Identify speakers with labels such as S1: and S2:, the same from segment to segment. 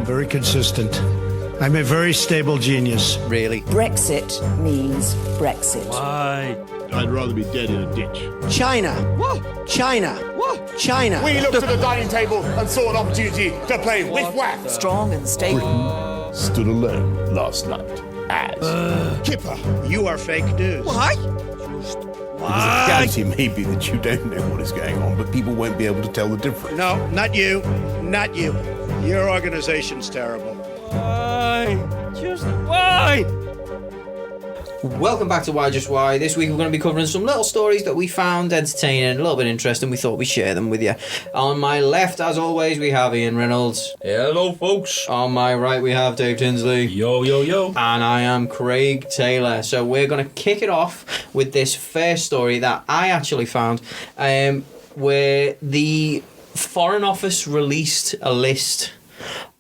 S1: very consistent. I'm a very stable genius.
S2: Really?
S3: Brexit means Brexit.
S4: Why?
S5: I'd rather be dead in a ditch.
S2: China.
S4: What?
S2: China.
S4: What?
S2: China.
S6: We looked at the dining table and saw an opportunity to play with whack.
S3: Strong and stable.
S5: Stood alone last night as
S1: Kipper, you are fake news.
S4: Why?
S5: the reality may be that you don't know what is going on, but people won't be able to tell the difference.
S1: No, not you. Not you. Your organization's terrible.
S4: Why? Just why?
S7: Welcome back to Why Just Why. This week we're going to be covering some little stories that we found entertaining, a little bit interesting. We thought we'd share them with you. On my left, as always, we have Ian Reynolds.
S4: Hello, folks.
S7: On my right, we have Dave Tinsley.
S4: Yo, yo, yo.
S7: And I am Craig Taylor. So we're going to kick it off with this first story that I actually found, where the Foreign Office released a list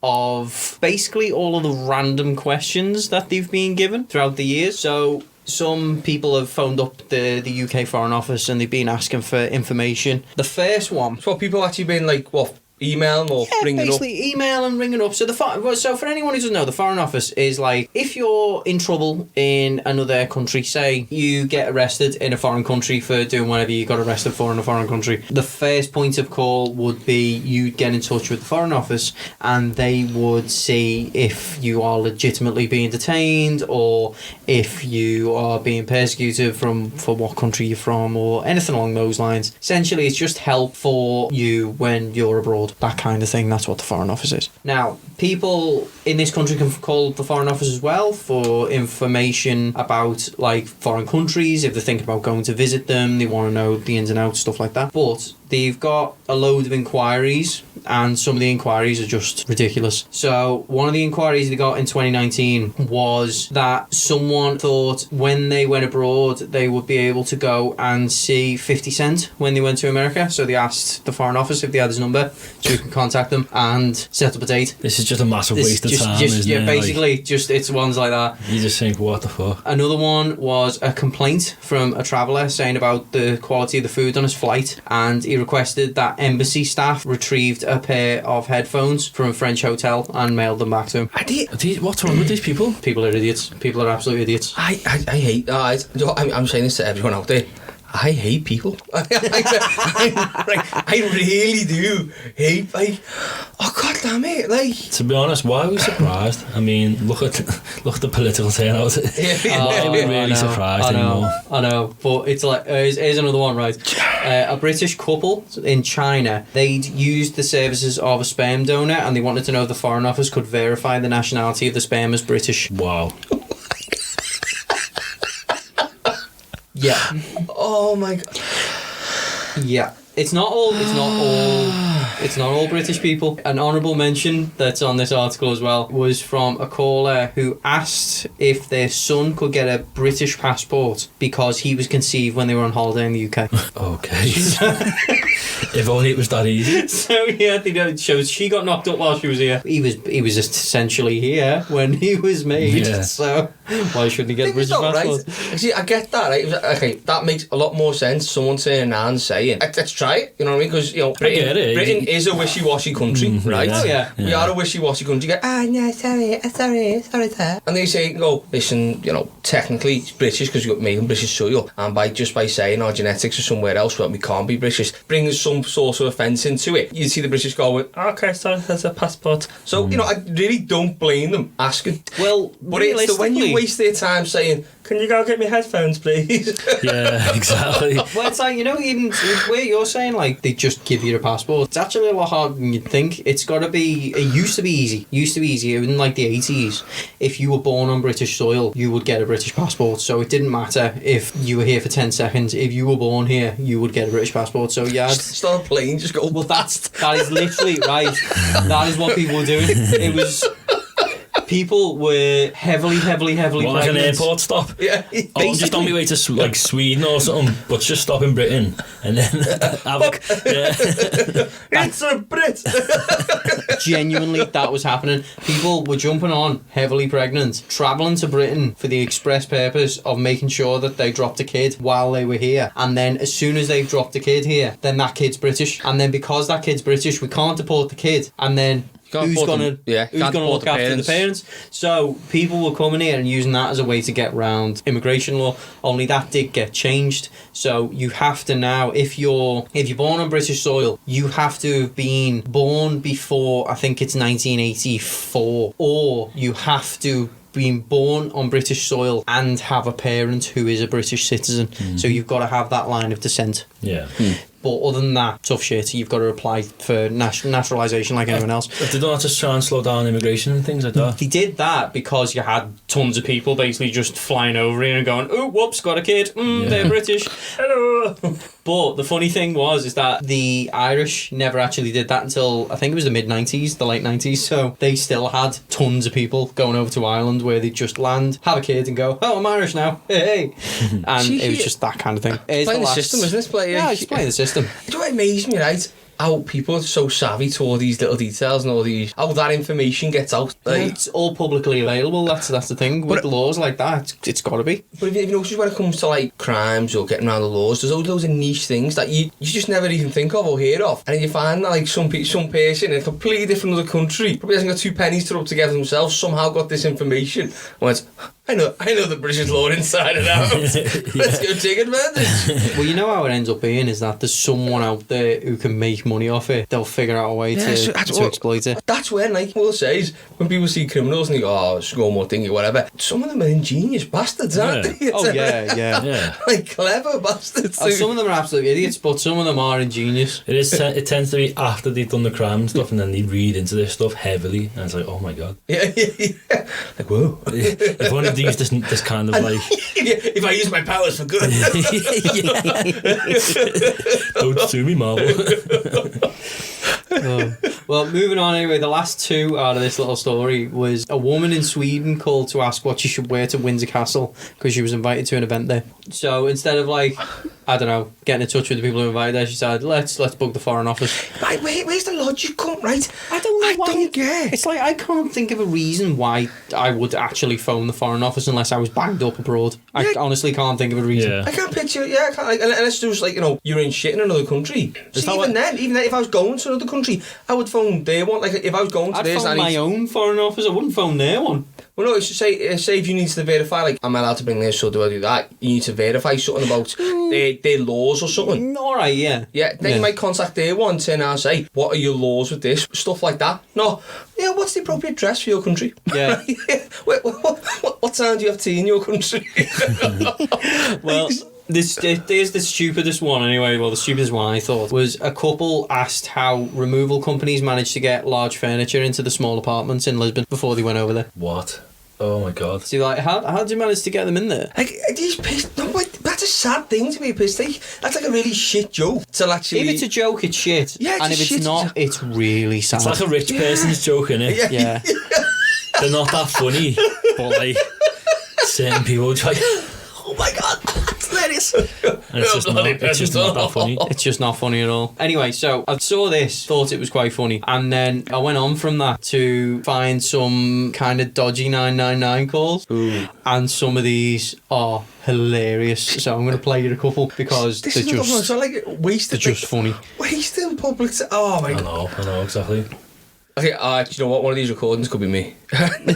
S7: of basically all of the random questions that they've been given throughout the years. So some people have phoned up the UK Foreign Office and they've been asking for information. The first one...
S8: So people actually been like, what, emailing or ringing up?
S7: Basically email and ringing up. So so for anyone who doesn't know, the Foreign Office is like, if you're in trouble in another country, say you get arrested in a foreign country for doing whatever you got arrested for in a foreign country, the first point of call would be you get in touch with the Foreign Office and they would see if you are legitimately being detained or if you are being persecuted for what country you're from or anything along those lines. Essentially, it's just help for you when you're abroad. That kind of thing. That's what the Foreign Office is. Now, people in this country can call the Foreign Office as well for information about like foreign countries. If they're thinking about going to visit them, they want to know the ins and outs, stuff like that. But they've got a load of inquiries and some of the inquiries are just ridiculous. So one of the inquiries they got in 2019 was that someone thought when they went abroad they would be able to go and see 50 Cent when they went to America. So they asked the Foreign Office if they had his number so you can contact them and set up a date.
S4: This is just a massive waste of time, isn't
S7: yeah,
S4: it?
S7: basically,
S4: Like,
S7: just it's ones like that.
S4: you just think, what the fuck?
S7: Another one was a complaint from a traveller saying about the quality of the food on his flight, and he requested that embassy staff retrieved a pair of headphones from a French hotel and mailed them back to him.
S4: What's wrong with these people?
S7: People are idiots. People are absolute idiots.
S8: I hate... I'm saying this to everyone out there. I hate people. I really do hate, like, oh god damn it, like.
S4: To be honest, why are we surprised? I mean, look at the political turnout. Why are we really surprised anymore?
S7: I know, but it's like here's another one, right? A British couple in China, they'd used the services of a sperm donor and they wanted to know if the Foreign Office could verify the nationality of the sperm as British.
S4: Wow.
S7: Yeah.
S8: Oh my god.
S7: Yeah. It's not all British people. An honourable mention that's on this article as well was from a caller who asked if their son could get a British passport because he was conceived when they were on holiday in the UK.
S4: Okay. If only it was that easy.
S7: So yeah, so she got knocked up while she was here. He was essentially here when he was made.
S4: Yeah.
S7: So why shouldn't he get a British passport?
S8: Right. See, I get that. Right? Okay, that makes a lot more sense. Someone turning around and saying, "Let's try it." You know what I mean? Because Britain is a wishy-washy country, right?
S7: Oh yeah.
S8: We are a wishy-washy country. You go, no, sorry, sir. And they say, "No, listen, technically it's British because you got made in British soil, and by saying our genetics are somewhere else, well, we can't be British, brings some sort of offence into it." You see the British going, "Okay, sorry, there's a passport." So I really don't blame them asking.
S7: Well,
S8: but it's when you waste their time saying, "Can you go get me headphones, please?"
S4: Yeah, exactly.
S7: Well, it's like, even where you're saying, like, they just give you a passport. It's actually a lot harder than you'd think. It used to be easy. In, like, the 80s. If you were born on British soil, you would get a British passport. So it didn't matter if you were here for 10 seconds. If you were born here, you would get a British passport. So, yeah.
S8: Start a plane, just go.
S7: Well, that is literally right. That is what people were doing. It was... People were heavily pregnant.
S4: Like an airport stop.
S8: Yeah.
S4: I'm just on my way to Sweden or something, but just stop in Britain and then
S8: It's a Brit.
S7: Genuinely, that was happening. People were jumping on heavily pregnant, travelling to Britain for the express purpose of making sure that they dropped a kid while they were here. And then as soon as they've dropped a kid here, then that kid's British. And then because that kid's British, we can't deport the kid. And then
S8: can't
S7: who's
S8: afford
S7: gonna
S8: them. Yeah,
S7: who's
S8: can't
S7: gonna
S8: afford
S7: look after the parents? So people were coming here and using that as a way to get around immigration law. Only that did get changed. So you have to now, if you're born on British soil, you have to have been born before, I think it's 1984, or you have to been born on British soil and have a parent who is a British citizen. So you've got to have that line of descent.
S4: Yeah.
S7: But other than that, tough shit. You've got to apply for naturalisation like anyone else.
S4: If they don't have to try and slow down immigration and things like that.
S7: They did that because you had tons of people basically just flying over here and going, oh, whoops, got a kid. They're British. Hello. But the funny thing is that the Irish never actually did that until, I think it was the mid-90s, the late 90s. So they still had tons of people going over to Ireland where they'd just land, have a kid and go, oh, I'm Irish now. Hey. And it was just that kind of thing. It's
S8: playing the system, isn't it?
S7: Yeah, it's playing the system.
S8: Do you know what amazes me, right? How people are so savvy to all these little details and all these, how that information gets out. Like,
S7: It's all publicly available. That's the thing. With laws like that, it's got to be.
S8: but if you notice when it comes to like crimes or getting around the laws, there's all those niche things that you just never even think of or hear of. And then you find that like some person in a completely different other country probably hasn't got two pennies to rub together themselves, somehow got this information and went, I know the British law inside and out. Let's go take advantage.
S7: Well, you know how it ends up being is that there's someone out there who can make money off it. They'll figure out a way to exploit it.
S8: That's when, like, what we'll say is, when people see criminals and they go, oh, score more thingy, whatever, some of them are ingenious bastards, aren't they?
S7: Oh, yeah.
S8: Like, clever bastards.
S7: Some of them are absolute idiots, but some of them are ingenious.
S4: It tends to be after they've done the crime and stuff, and then they read into this stuff heavily, and it's like, oh my god.
S8: Yeah. Like, whoa.
S4: If only they use this kind of like.
S8: If I use my powers for good.
S4: Don't sue me, Marvel.
S7: Well, moving on anyway, the last two out of this little story was a woman in Sweden called to ask what she should wear to Windsor Castle because she was invited to an event there. So instead of like, I don't know, getting in touch with the people who invited her, she said, let's bug the Foreign Office.
S8: Right, where's the logic come, right?
S7: I don't know why.
S8: I don't get.
S7: It's like, I can't think of a reason why I would actually phone the Foreign Office unless I was banged up abroad. I honestly can't think of a reason.
S4: Yeah.
S8: I can't picture it, I can't, like, unless it was like, you're in shit in another country. See, even then, if I was going to another country, I would phone their one. Like, if I was going to
S7: I'd
S8: this,
S7: phone my own Foreign Office, I wouldn't phone their one.
S8: Well, no, it's just say if you need to verify, like, am I allowed to bring this or do I do that? You need to verify something about their laws or something.
S7: Alright, yeah.
S8: Yeah, then you might contact their one, turn out and say, what are your laws with this? Stuff like that. No, yeah, what's the appropriate dress for your country?
S7: Yeah.
S8: What time do you have tea in your country?
S7: Well, there's the stupidest one anyway. Well, the stupidest one I thought was a couple asked how removal companies managed to get large furniture into the small apartments in Lisbon before they went over there.
S4: What? Oh my god.
S7: So like, how did you manage to get them in there?
S8: Like, are these pissed? No, but that's a sad thing to be a piss take. That's like a really shit joke. To actually...
S7: If it's a joke, it's shit.
S8: Yeah, it's
S7: and if
S8: shit.
S7: it's not, it's really sad.
S4: It's like a rich person's joke, innit?
S7: Yeah.
S4: They're not that funny, but like certain people just like, oh my god, that's hilarious. And it's just not that funny.
S7: It's just not funny at all. Anyway, so I saw this, thought it was quite funny, and then I went on from that to find some kind of dodgy 999 calls. Ooh. And some of these are hilarious. So I'm going to play you a couple because
S8: This
S7: they're
S8: is
S7: just,
S8: so like wasted.
S7: they're just funny.
S8: Wasting public. Oh my god.
S4: I know exactly.
S8: Okay, do you know what? One of these recordings could be me. I'm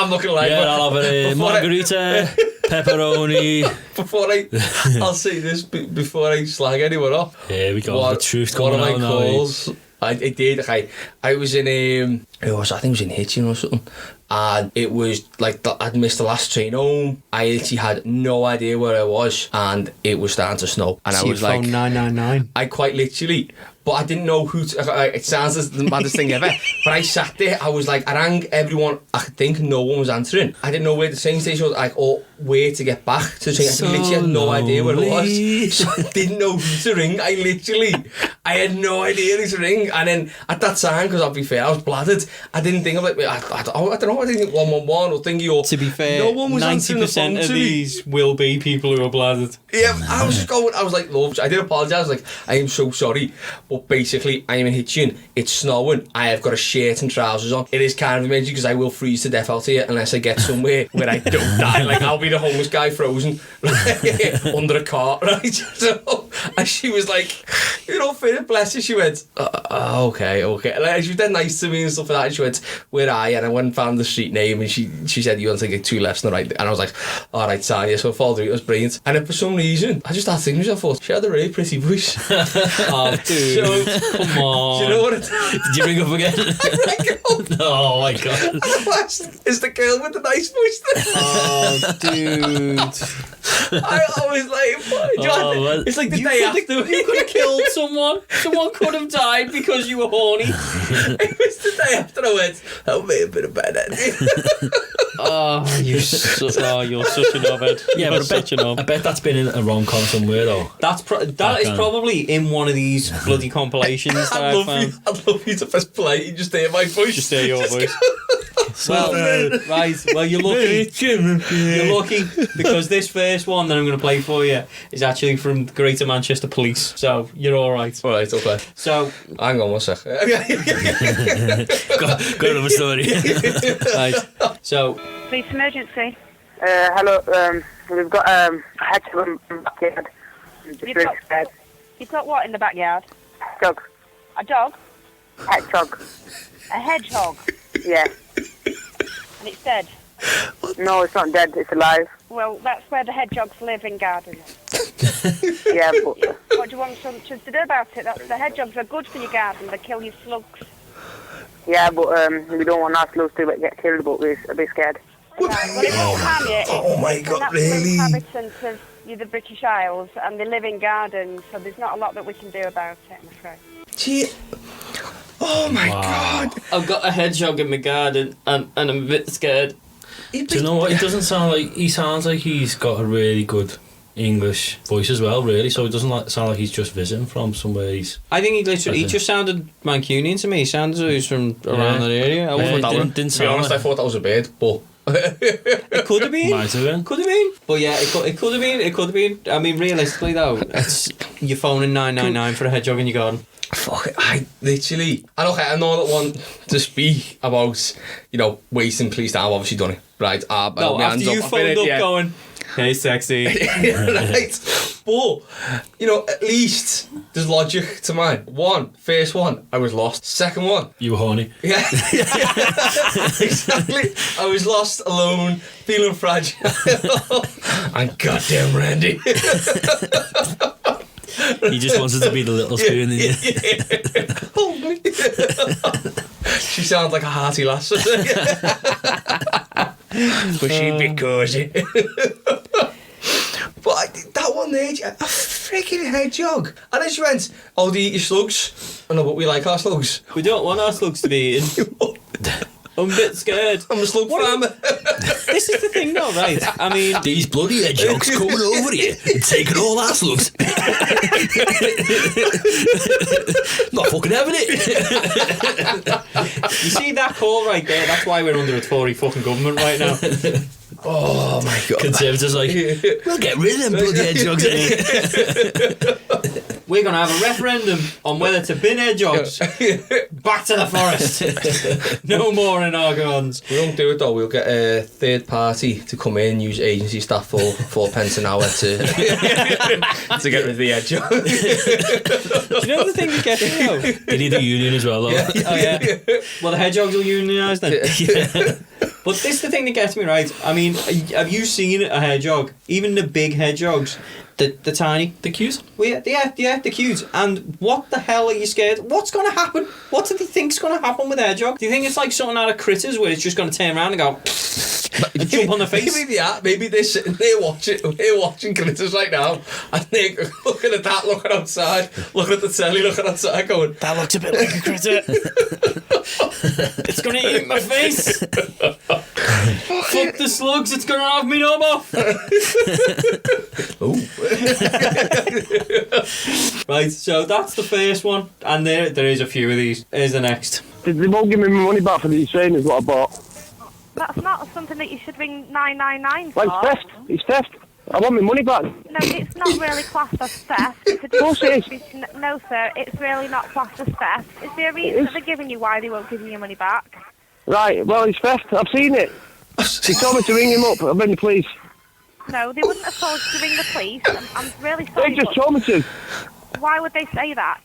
S8: not gonna lie.
S4: Yeah, I'll have a margarita, pepperoni.
S8: I'll say this before I slag anyone off.
S4: Here we go. The truth
S8: one
S4: coming
S8: of
S4: out
S8: my
S4: now.
S8: calls. I did. I was in I think it was in Hitchin or something, and it was like I'd missed the last train home. I literally had no idea where I was, and it was starting to snow, and
S7: So
S8: I was
S7: you
S8: like,
S7: phoned 999.
S8: I quite literally. But I didn't know who to... It sounds as the maddest thing ever. But I sat there, I was like, I rang everyone. I could think no one was answering. I didn't know where the train station was, like, or where to get back to the train. I literally had no idea where it was. So I didn't know who to ring. I had no idea who to ring. And then at that time, because I'll be fair, I was bladdered. I didn't think of like, I don't know, I didn't think 111 or thingy or...
S7: To be fair,
S8: no one was answering the phone
S7: 90% of
S8: to me.
S7: these will be people who are bladdered.
S8: Yeah, I was just going, I was like, love, I did apologise, like, I am so sorry, but but basically I am in Hitchin, it's snowing, I have got a shirt and trousers on. It is kind of emergency because I will freeze to death out here unless I get somewhere where I don't die. Like, I'll be the homeless guy frozen under a cart, right? So, and she was like, you know, fair, bless her, she went, okay. Like, she was dead nice to me and stuff like that, and she went, where are you? And I went and found the street name, and she said, you want to take 2 lefts and a right, and I was like, alright, Tanya, so I followed her, it was brilliant. And then for some reason, I just started thinking to myself, I thought, she had a really pretty voice.
S7: Oh, dude,
S8: So,
S7: come on.
S8: do you know what it
S4: Did you ring up again?
S8: I rang up.
S4: Oh my god.
S8: And I asked, is the girl with the nice voice there?
S7: Oh, dude.
S8: I was like, what? Do you
S4: Oh,
S8: know,
S4: well,
S8: it's like the day after.
S7: You could have killed someone. Someone could have died because you were horny.
S8: It was the day after I went, that may have been a bad ending.
S7: You're such a knobhead.
S4: Yeah, but I bet that's been in a rom-com somewhere though.
S7: That is probably in one of these bloody compilations that I found.
S8: I'd love you to press play and just hear my voice.
S7: Just hear your voice. Well, right. Well, you're lucky. You're lucky because this first one that I'm going to play for you is actually from the Greater Manchester Police. So you're all right.
S8: All right, okay.
S7: So
S8: hang on one sec.
S4: Got another story.
S7: right. So
S2: Police emergency.
S9: Hello, we've got a hedgehog in the backyard. I'm just really scared.
S2: You've got what in the backyard?
S9: Dog.
S2: A dog?
S9: Hedgehog.
S2: A hedgehog?
S9: Yeah.
S2: And it's dead?
S9: No, it's not dead, it's alive.
S2: Well, that's where the hedgehogs live, in gardens.
S9: Yeah, but...
S2: What do you want something to do about it? The hedgehogs are good for your garden. They kill your slugs.
S9: Yeah, but we don't want our slugs to get killed, but we're a bit scared.
S2: Right, well, it won't harm you.
S8: Oh my
S2: It's
S8: God,
S2: an absolute
S8: really?
S2: inhabitant of the British Isles, and they live in gardens, so there's not a lot that we can do about it, I'm afraid.
S8: Gee. Oh my God.
S7: I've got a hedgehog in my garden and I'm a bit scared.
S4: Do you know what? He sounds like he's got a really good English voice as well, really. So it doesn't sound like he's just visiting from somewhere.
S7: I think he just sounded Mancunian to me. He sounded as though he's from around that area.
S4: Didn't
S8: To be
S4: sound
S8: honest,
S4: like,
S8: I thought that was a bird, but...
S7: It could have been.
S4: Might have been.
S7: Could have been. But yeah, it could have been. It could have been. I mean, realistically though, it's you're phoning 999 for a hedgehog in your garden.
S8: Fuck it, I literally... And okay, I know that one to speak about, wasting police time. I've obviously done it, right?
S7: No, after you phoned up going, hey, sexy.
S8: Right. But, at least there's logic to mine. First one, I was lost. Second one,
S4: You were horny.
S8: yeah. Exactly. I was lost, alone, feeling fragile. And goddamn Randy.
S4: He just wanted to be the little spoon.
S8: Hold me. She sounds like a hearty lass. But she'd be cosy. But that one there, a freaking hedgehog. And then she went, oh, do you eat your slugs? I know, but we like our slugs.
S7: We don't want our slugs to be eaten. I'm a bit scared.
S8: I'm a slug farmer.
S7: This is the thing though, right? I mean,
S4: These bloody hedgehogs coming over here and taking all our slugs. Not fucking having it.
S7: you see that call right there? That's why we're under a Tory fucking government right now.
S8: Oh my God.
S4: Conservatives like, we'll get rid of them bloody hedgehogs.
S7: We're going to have a referendum on whether to bin hedgehogs back to the forest. No more in our gardens.
S8: We won't do it though. We'll get a third party to come in, use agency staff for 4 pence an hour to get rid of the hedgehog.
S7: Do you know the thing that gets me though?
S4: They need a union as well, though.
S8: Yeah.
S7: Oh yeah. Well, the hedgehogs will unionise then.
S4: Yeah.
S7: But this is the thing that gets me, right? I mean, have you seen a hedgehog? Even the big hedgehogs, the tiny,
S4: The cute.
S7: well, yeah, the cute. And what the hell are you scared? What's going to happen? What do they think's going to happen with a hedgehog? Do you think it's like something out of Critters where it's just going to turn around and go and jump on the face?
S8: Maybe they're sitting there watching Critters right now, and they're looking at that, looking outside, looking at the telly, looking outside, going,
S4: That looks a bit like a critter.
S7: It's going to eat my face. Fuck the slugs, it's going to have me knob off. Right, so that's the first one, and there is a few of these. Here's the next.
S9: They won't give me my money back for these trainers, what I bought.
S2: That's not something that you should ring 999 for.
S9: Well, it's theft. It's theft. I want my money back.
S2: No, it's not really classed as theft. It's a
S9: course it is.
S2: No, sir, it's really not classed as theft. Is there a reason that they're giving you why they won't give you your money back?
S9: Right, well, it's theft. I've seen it. He told me to ring him up. I've been the police.
S2: No, they wouldn't have told you to ring the police. I'm really sorry.
S9: They just
S2: but
S9: told me to.
S2: why would they say that?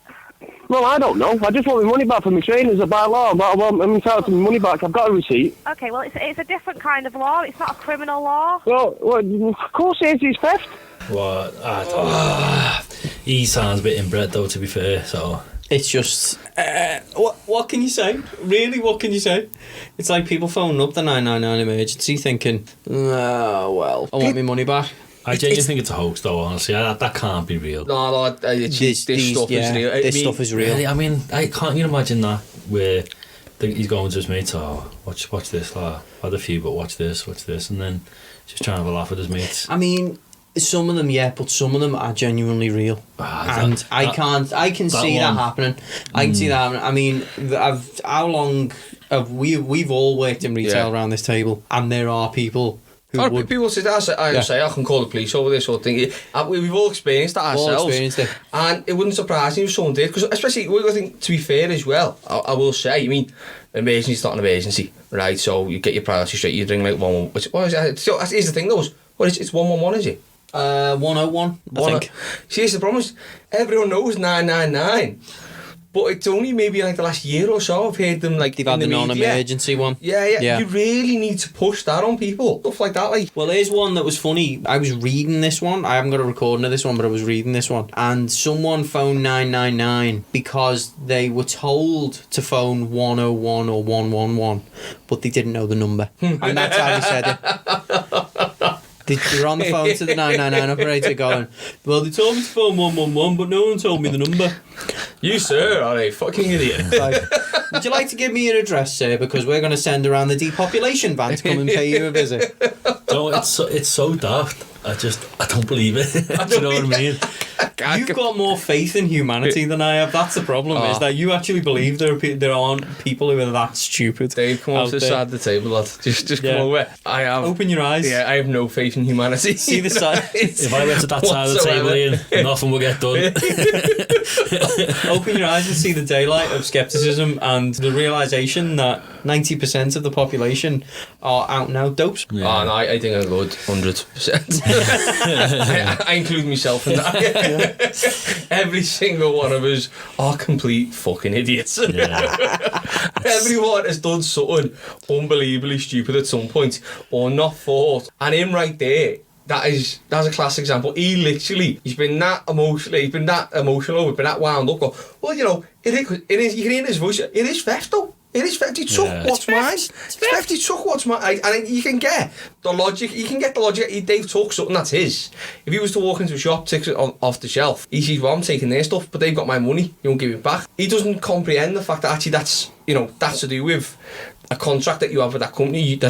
S9: Well, I don't know. I just want my money back from my trainers. By law, I'm entitled to my money back. I've got a receipt.
S2: Okay, well, it's a different kind of law. It's not a criminal law.
S9: Well, of course it is. It's theft.
S4: What? I don't know. He sounds a bit inbred though, to be fair, so...
S7: It's just what can you say? Really, what can you say? It's like people phoning up the 999 emergency thinking, oh well, I want my money back.
S4: I genuinely think it's a hoax though, honestly. That can't be real.
S8: No, this stuff is real.
S7: This stuff is real.
S4: Really, I mean, I can't you imagine that where he's going to his mates, watch this, lad. Had a few, but watch this, and then just trying to have a laugh at his mates.
S7: I mean, some of them, yeah, but some of them are genuinely real, and I can see that happening. I can see that happening. I mean, how long have we've all worked in retail around this table, and there are people.
S8: People say that. I say I can call the police over this sort of thing. We've all experienced that ourselves. And it wouldn't surprise me if someone did, because especially, I think, to be fair as well, I will say, I mean, an emergency is not an emergency, right? So you get your priority straight. You ring like 111. What is it? So here's the thing, though. It's 111, is it?
S7: 101, I think.
S8: See, the problem is everyone knows 999. But it's only maybe like the last year or so I've heard them like
S7: they've had the non-emergency one.
S8: Yeah. You really need to push that on people. Stuff like that, like.
S7: Well, here's one that was funny. I was reading this one. I haven't got a recording of this one, but I was reading this one. And someone phoned 999 because they were told to phone 101 or 111, but they didn't know the number. And that's how they said it. They're on the phone to the 999 operator going, well, they told me to phone 111, but no one told me the number.
S8: You, sir, are a fucking idiot.
S7: Like, would you like to give me your address, sir? Because we're going to send around the depopulation van to come and pay you a visit.
S4: No, it's so daft. I don't believe it. Do you know what I mean?
S7: You've got more faith in humanity than I have. That's the problem, is that you actually believe there aren't people who are that stupid.
S8: Dave, come up to the side of the table, lad. Just come over.
S7: Open your eyes.
S8: Yeah, I have no faith in humanity.
S7: See the side.
S4: If I went to that side of the table, Ian, nothing will get done.
S7: Open your eyes and see the daylight of scepticism and the realisation that 90% of the population are out and out dopes.
S8: Yeah. Oh, no, I think I'm good, 100%. I include myself in that. Every single one of us are complete fucking idiots. Everyone has done something unbelievably stupid at some point or not thought. And him right there, that's a classic example. He's been that emotional, we've been that wound up. Go, well, you know, it is. You can hear in his voice. It is theft, though. It is theft. He took what's mine. It's theft. He took what's mine. And you can get the logic. You can get the logic. Dave took something that's his. If he was to walk into a shop, take it off the shelf, he sees, well, I'm taking their stuff, but they've got my money. You won't give it back. He doesn't comprehend the fact that actually that's to do with a contract that you have with that company.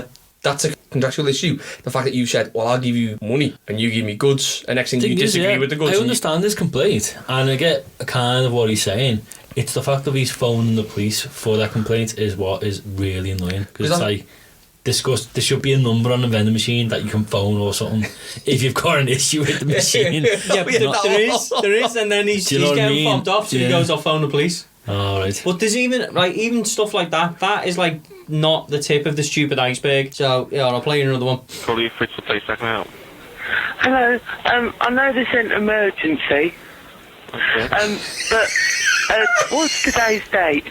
S8: That's a contractual issue. The fact that you said, well, I'll give you money and you give me goods, and next thing you disagree with the goods.
S4: I understand his complaint, and I get kind of what he's saying. It's the fact that he's phoning the police for that complaint is what is really annoying. Because it's like, there should be a number on the vending machine that you can phone or something if you've got an issue with the machine.
S7: Yeah, but there is, and then he's getting fobbed off, so he goes, I'll phone the police.
S4: Oh, right.
S7: But there's even stuff like that is like not the tip of the stupid iceberg. So yeah, I'll play you another one.
S10: Call you for the place, I can help.
S9: Hello, I know this isn't emergency,
S10: Okay.
S9: but what's today's date?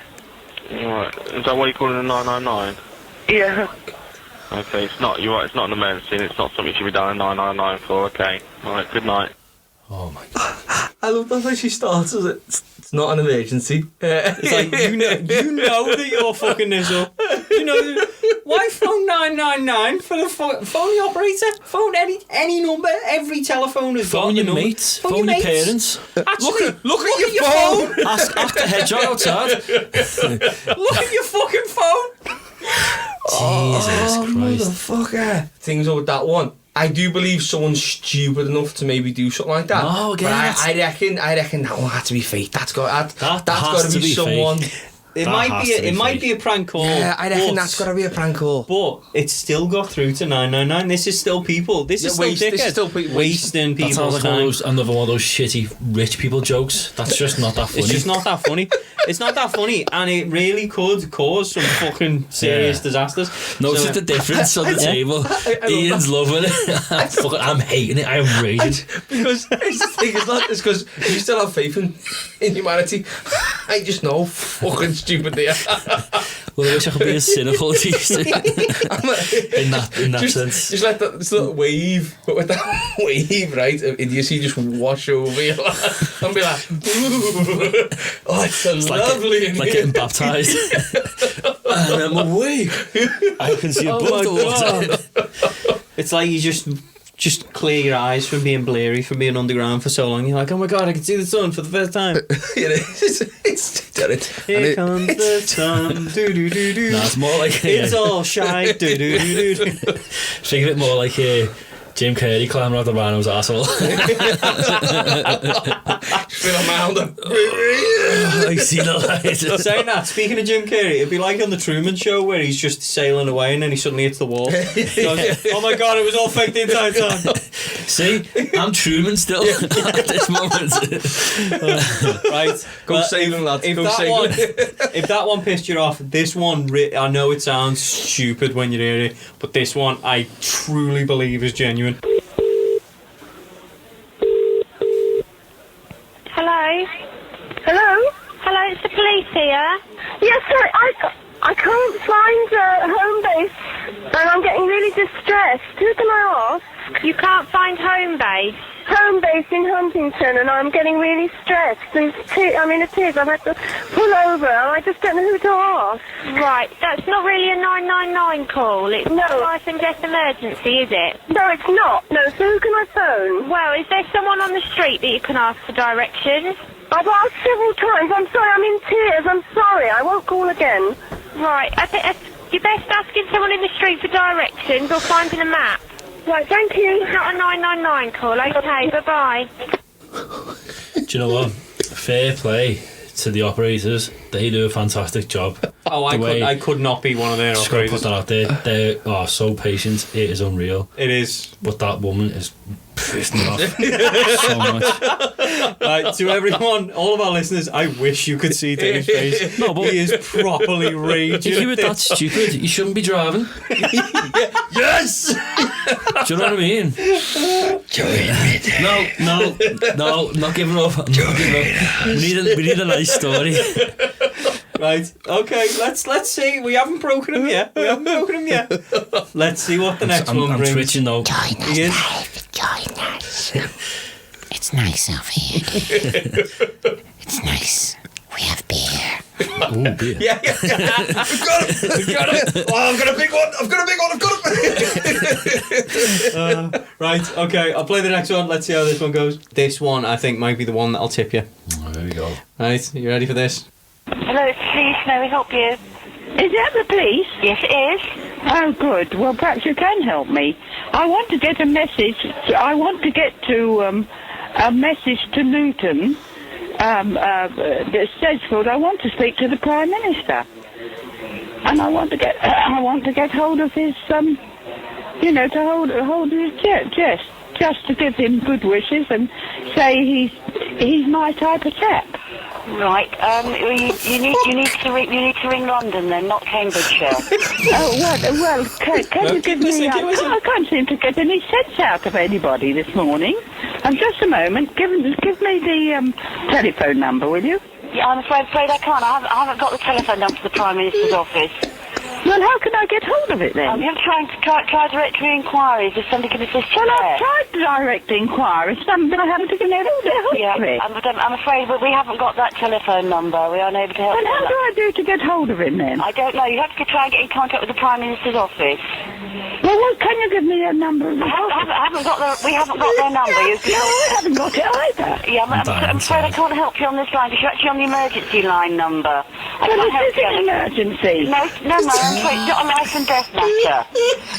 S10: Right. Is that why you're calling a 999?
S9: Yeah.
S10: Okay, it's not. You're right. It's not an emergency. And it's not something you should be dialing 999 for. Okay. All right. Good night.
S4: Oh my God.
S8: I love that how she starts as it's not an emergency.
S7: It's like, you know that you're fucking this up. You know, why phone 999 for the phone the operator? Phone any number. Every telephone has got
S4: Phone your
S7: number.
S4: mates. Phone your parents.
S7: Actually,
S8: look at your phone.
S4: Ask the hedgehog outside.
S7: Look at your fucking phone.
S4: Jesus Christ.
S8: Motherfucker. Things with that one. I do believe someone's stupid enough to maybe do something like that.
S4: No, again,
S8: but I reckon that one had to be fake. That's got to be
S4: be
S8: someone
S4: fake.
S7: It
S4: That
S7: might
S4: has
S7: be.
S4: to be
S7: It might
S4: fake.
S7: be a prank call.
S8: Yeah, I reckon
S7: but-
S8: that's got to be a prank call.
S7: But it's still got through to 999. This is still people. This is still
S8: this is
S7: dickheads.
S8: still people
S7: wasting
S4: That
S7: people's
S4: sounds like
S7: time.
S4: another one of those shitty rich people jokes. That's just not that funny.
S7: It's just not that funny. It's not that funny, and it really could cause some fucking serious disasters.
S4: Notice
S7: So-
S4: the difference on the table. Ian's loving it. I'm hating it. I'm raging.
S8: Because it's the thing, it's because you still have faith in humanity. I just know fucking stupid they are.
S4: Well, I wish I could be as cynical as you used to. in that sense.
S8: Just let that little wave, but with that wave, right, of idiocy just wash over you and be like, oh, it's lovely in
S4: like
S8: here.
S4: getting baptised. And I'm awake. I can see above the water.
S7: It's like you just clear your eyes from being blurry, from being underground for so long. You're like, oh my god, I can see the sun for the first time.
S8: It's done it.
S7: Here comes the sun. Do do do do.
S4: No, it's more like
S7: It's all shy. Do do do do.
S4: Think of it more like Jim Carrey climbing out the rhino's asshole.
S8: Feel a mound.
S4: I see the light.
S7: Saying that, speaking of Jim Carrey, it'd be like on the Truman Show where he's just sailing away and then he suddenly hits the wall. He goes, oh my god, it was all fake the entire time.
S4: See, I'm Truman still at this moment.
S7: Right,
S8: Go
S7: well,
S8: sailing, lads.
S7: If
S8: Go
S7: that
S8: sailing.
S7: one, if that one pissed you off, this one, I know it sounds stupid when you hear it, but this one I truly believe is genuine.
S2: Hello? Hello? Hello, it's the police here.
S9: Yes, sorry, I can't find home base, and I'm getting really distressed. Who can I ask?
S2: You can't find home base?
S9: Home base in Huntington, and I'm getting really stressed. I'm in a tears. I've had to pull over, and I just don't know who to ask.
S2: Right, that's not really a 999 call. It's
S9: No.
S2: not a life and death emergency, is it?
S9: No, it's not. No, so who can I phone?
S2: Well, is there someone on the street that you can ask for directions?
S9: I've asked several times. I'm sorry, I'm in tears. I'm sorry. I won't call again.
S2: Right, I think you're best asking someone in the street for directions or finding a map.
S9: Right, thank you.
S2: It's not a 999 call, okay, bye-bye.
S4: Do you know what? Fair play to the operators. They do a fantastic job.
S7: Oh, I could not be one of their
S4: Just gotta put
S7: operators.
S4: that out there. They are so patient. It is unreal.
S7: It is.
S4: But that woman is pissed me off so much.
S7: Right, to everyone, all of our listeners, I wish you could see Dave's face.
S4: No, but
S7: he is properly raging.
S4: if you were that stupid, you shouldn't be driving.
S8: Yes!
S4: Do you know what I mean? No, not giving up. I'm not giving up. We need a nice story.
S7: Right, okay, let's see. We haven't broken him yet. Let's see what the next one
S4: I'm
S7: brings.
S4: twitching though.
S11: Join us,
S7: He is.
S11: Dave. Join us. It's nice over here. It's nice. We have beer.
S4: Ooh, beer.
S8: Yeah. We've got it. Oh, I've got a big one.
S7: Right, okay, I'll play the next one. Let's see how this one goes. This one, I think, might be the one that'll tip you.
S4: Oh, there we go.
S7: Right, you ready for this?
S2: Hello, it's police. May we help you?
S12: Is that the police?
S2: Yes, it is.
S12: Oh, good. Well, perhaps you can help me. I want to get a message. I want to get to a message to Luton, Sedgefield. I want to speak to the Prime Minister, and I want to get hold of his to hold his just to give him good wishes and say he's my type of chap.
S2: Right. You need to ring London then, not Cambridgeshire.
S12: Oh, what? Well, can you give me... I can't seem to get any sense out of anybody this morning. Just a moment. Give me the telephone number, will you?
S2: Yeah, I'm afraid I can't. I haven't got the telephone number to the Prime Minister's office.
S12: Well, how can I get hold of it then?
S2: You have try directory inquiries if somebody can assist you.
S12: Well, I've tried direct inquiries, but I haven't taken hold of it.
S2: I'm afraid we haven't got that telephone number. We aren't able to help.
S12: Well, how do I do to get hold of him then?
S2: I don't know. You have to try and get in contact with the Prime Minister's office.
S12: Well, can you give me a number?
S2: We haven't got their number.
S12: I haven't got it either.
S2: Yeah, I'm afraid I can't help you on this line because you're actually on the emergency line number. I can't help
S12: you. An emergency.
S2: No, ma'am.
S12: It's not a life and death matter.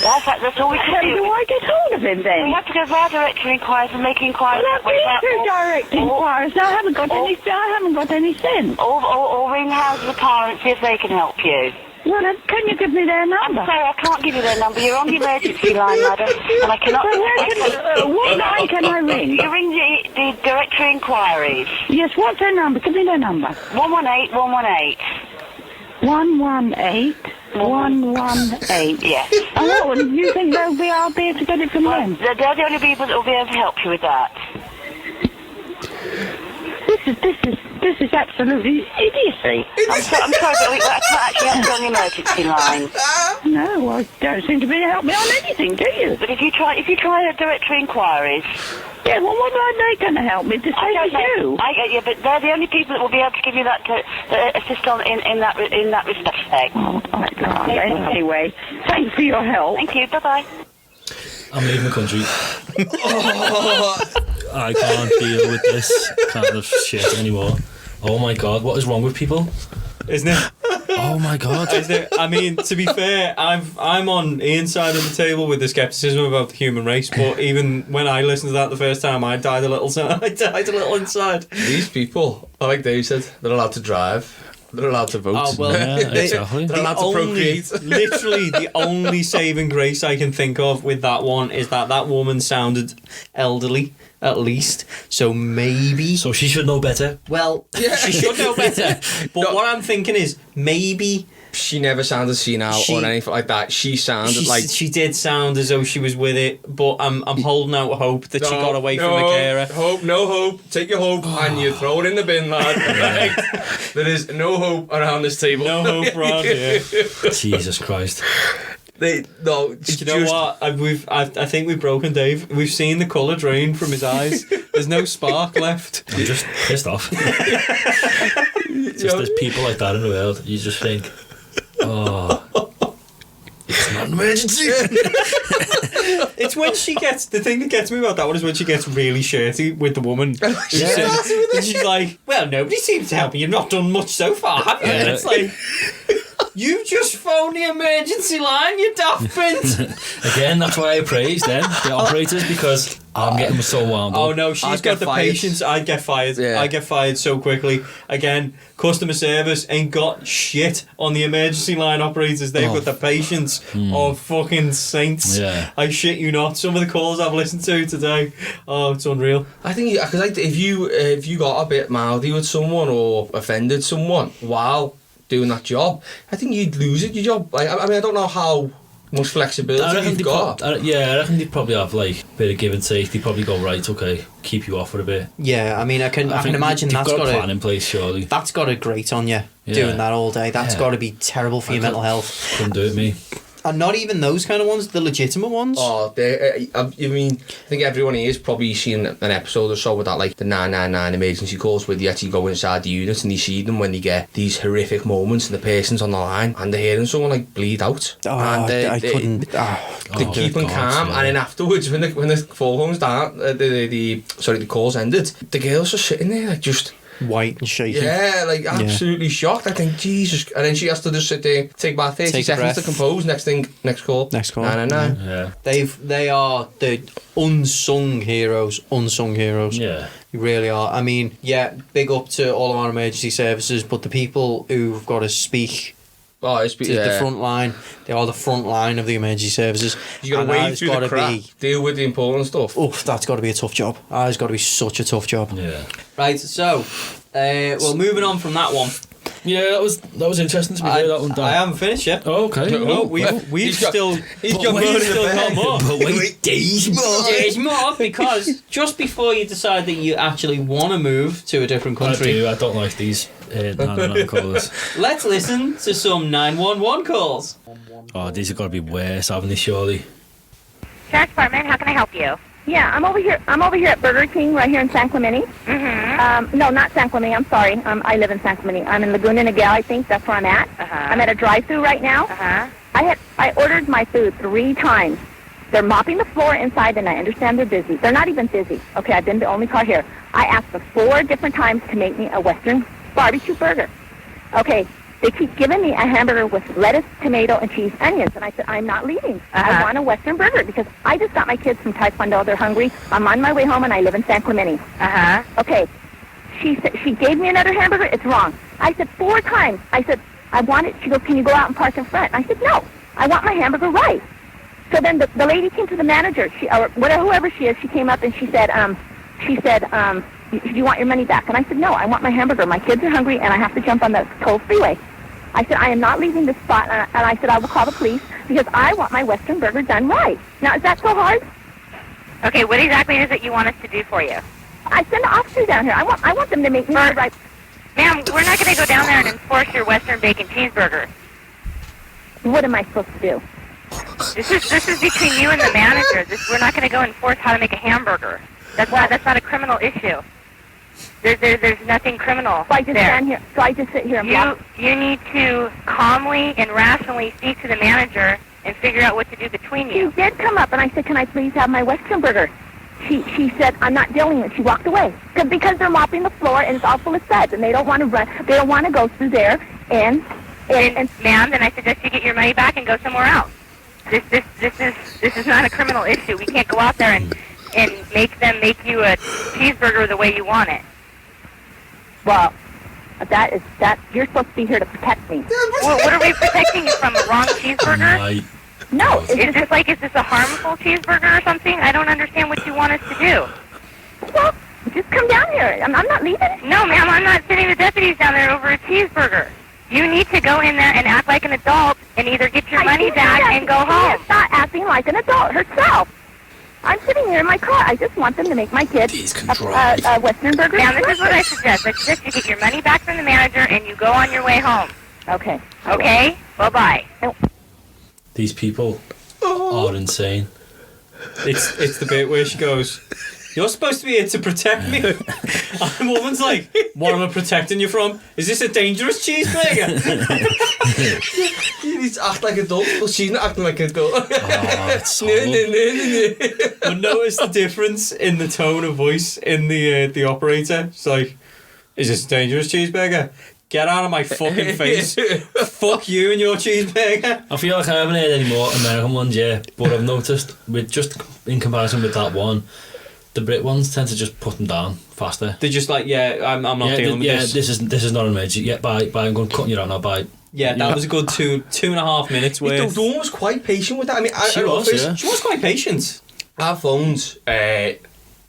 S12: That's all we can do. How do I get hold of him then? We have to go via direct inquiries and make inquiries. Well, I've been through direct inquiries. I haven't got any sense. Or ring House of the Car and see if they can help you. Well, can you give me their number? I'm sorry, I can't give you their number. You're on the emergency line, madam, and I cannot... what line can I ring? You ring the directory inquiries. Yes, what's their number? Give me their number. 118 118. 118 118. Yes. And what do you think I'll be able to get it from them? They're the only people that will be able to help you with that. This is absolutely idiocy. I'm sorry, but I can't actually help you on the emergency line. No, I don't seem to be able to help me on anything, do you? But if you try the directory inquiries... Yeah, well, what are they going to help me to say to you? I get you, but they're the only people that will be able to give you that, to assist on in that respect. Oh, my God. Anyway, thanks for your help. Thank you, bye-bye.
S4: I'm leaving the country. I can't deal with this kind of shit anymore. Oh my God, what is wrong with people?
S7: Isn't it?
S4: Oh my God.
S7: Isn't it? I mean, to be fair, I'm on Ian's side of the table with the scepticism about the human race, but even when I listened to that the first time, I died a little inside.
S8: These people, like Dave said, they're allowed to drive. They're allowed to vote.
S7: Oh, well,
S4: yeah, exactly.
S8: They're allowed to procreate.
S7: Literally, the only saving grace I can think of with that one is that woman sounded elderly, at least. So maybe...
S4: So she should know better.
S7: Well, she should know better. But what I'm thinking is, maybe...
S8: She never sounded senile or anything like that. She sounded like...
S7: She did sound as though she was with it, but I'm holding out hope that she got away from the carer.
S8: No hope. Take your hope and you throw it in the bin, lad. Right? There is no hope around this table.
S7: No hope around here.
S4: Jesus Christ.
S7: You know what? I think we've broken Dave. We've seen the colour drain from his eyes. There's no spark left.
S4: I'm just pissed off. There's people like that in the world. You just think, oh, it's not an emergency.
S7: It's when she gets... The thing that gets me about that one is when she gets really shirty with the woman. And she's like, well, nobody seems to help me. You've not done much so far, have you? And it's like... You just phoned the emergency line, you daft bint.
S4: Again, that's why I praise them, the operators, because I'm getting so wound up.
S7: Oh no, she's got the patience. I'd get fired.
S8: Yeah.
S7: I get fired so quickly. Again, customer service ain't got shit on the emergency line operators. They've got the patience of fucking saints.
S4: Yeah.
S7: I shit you not. Some of the calls I've listened to today, oh, it's unreal.
S8: I think because if you got a bit mouthy with someone or offended someone while doing that job, I think you'd lose your job. I mean, I don't know how much flexibility you've got.
S4: I reckon they'd probably have like a bit of give and take. They'd probably go, right, okay, keep you off for a bit.
S7: Yeah, I mean, I can imagine
S4: they've
S7: that's
S4: got a plan in place, surely.
S7: That's got to grate on you, doing that all day. That's got to be terrible for your mental health.
S4: Couldn't do it, me.
S7: And not even those kind of ones, the legitimate ones.
S8: Oh, I mean, I think everyone here has probably seen an episode or so with that, like the 999 emergency calls, where you actually go inside the unit and you see them when they get these horrific moments and the person's on the line and they're hearing someone like bleed out.
S7: Oh,
S8: and
S7: I couldn't.
S8: They're keeping calm, and then afterwards, when the phone comes down, the call's ended, the girls are sitting there like just
S7: white and shaking.
S8: Yeah, like absolutely shocked. I think, Jesus. And then she has to just sit there, take about 30 seconds to compose. Next call.
S7: Yeah. They are the unsung heroes.
S4: Yeah.
S7: You really are. I mean, yeah, big up to all of our emergency services, but the people who've got to speak the front line. They are the front line of the emergency services.
S8: You got to wade through the crap, deal with the important stuff.
S7: Oof, that's got to be a tough job. That has got to be such a tough job.
S4: Yeah.
S7: Right, so, well, moving on from that one.
S4: Yeah, that was interesting to be hear that one down.
S7: I haven't finished yet.
S4: Oh, okay.
S7: No, we've still got more.
S4: But wait, there's more.
S7: There's more, because just before you decide that you actually want to move to a different country...
S4: I don't like these 911 callers.
S7: Let's listen to some 911 calls.
S4: Oh, these have got to be worse, haven't they, surely?
S13: Sheriff's Department, how can I help you?
S9: Yeah, I'm over here at Burger King right here in San Clemente.
S13: Mm-hmm.
S9: No, not San Clemente. I'm sorry. I live in San Clemente. I'm in Laguna Niguel, I think. That's where I'm at. I'm at a drive-thru right now. I ordered my food 3 times. They're mopping the floor inside, and I understand they're busy. They're not even busy. Okay, I've been the only car here. I asked them 4 different times to make me a Western barbecue burger. Okay, They keep giving me a hamburger with lettuce, tomato, and cheese, onions. And I said, I'm not leaving. I want a Western burger because I just got my kids from Taekwondo. They're hungry. I'm on my way home, and I live in San Clemente. Okay. She gave me another hamburger. It's wrong. I said 4 times. I said, I want it. She goes, can you go out and park in front? I said, no. I want my hamburger right. So then the lady came to the manager, or whoever she is. She came up and she said, do you want your money back? And I said, no, I want my hamburger. My kids are hungry, and I have to jump on the toll freeway. I said, I am not leaving this spot. And I said, I will call the police because I want my Western burger done right. Now, is that so hard?
S13: Okay, what exactly is it you want us to do for you?
S9: I send the officers down here. I want them to make me the right.
S13: Ma'am, we're not going to go down there and enforce your Western bacon cheeseburger.
S9: What am I supposed to do?
S13: This is between you and the manager. We're not going to go enforce how to make a hamburger. That's not a criminal issue. There's nothing criminal.
S9: So I just stand here. So I just sit here and
S13: you need to calmly and rationally speak to the manager and figure out what to do between you.
S9: She did come up, and I said, can I please have my Western burger? She said, I'm not dealing with it. She walked away. Because they're mopping the floor, and it's all full of suds, and they don't want to run. They don't want to go through there. And
S13: ma'am, then I suggest you get your money back and go somewhere else. This is not a criminal issue. We can't go out there and make them make you a cheeseburger the way you want it.
S9: Well, that you're supposed to be here to protect me.
S13: Well, what are we protecting you from? A wrong cheeseburger?
S9: No.
S13: Is this a harmful cheeseburger or something? I don't understand what you want us to do.
S9: Well, just come down here. I'm not leaving.
S13: No, ma'am, I'm not sending the deputies down there over a cheeseburger. You need to go in there and act like an adult and either get your money back and go home.
S9: She's not acting like an adult herself. I'm sitting here in my car. I just want them to make my kids a Western burger.
S13: Now, this is what I suggest. I suggest you get your money back from the manager and you go on your way home.
S9: Okay.
S13: Okay? Bye-bye.
S4: These people are insane.
S7: It's the bit where she goes, you're supposed to be here to protect me. And the woman's like, what am I protecting you from? Is this a dangerous cheeseburger?
S8: You need to act like an adult, but she's not acting like an adult.
S4: It's
S8: No.
S7: But notice the difference in the tone of voice in the operator. It's like, is this a dangerous cheeseburger? Get out of my fucking face. Fuck you and your cheeseburger.
S4: I feel like I haven't heard any more American ones yet, but I've noticed, in comparison with that one, the Brit ones tend to just put them down faster.
S7: They're just like, I'm not dealing with this.
S4: This is not an emergency. Yeah, bye. I'm going to cut you out now. Bye.
S7: Yeah, that was a good 2.5 minutes worth.
S8: The woman was quite patient with that. I mean,
S7: She was quite patient.
S8: Our phones, a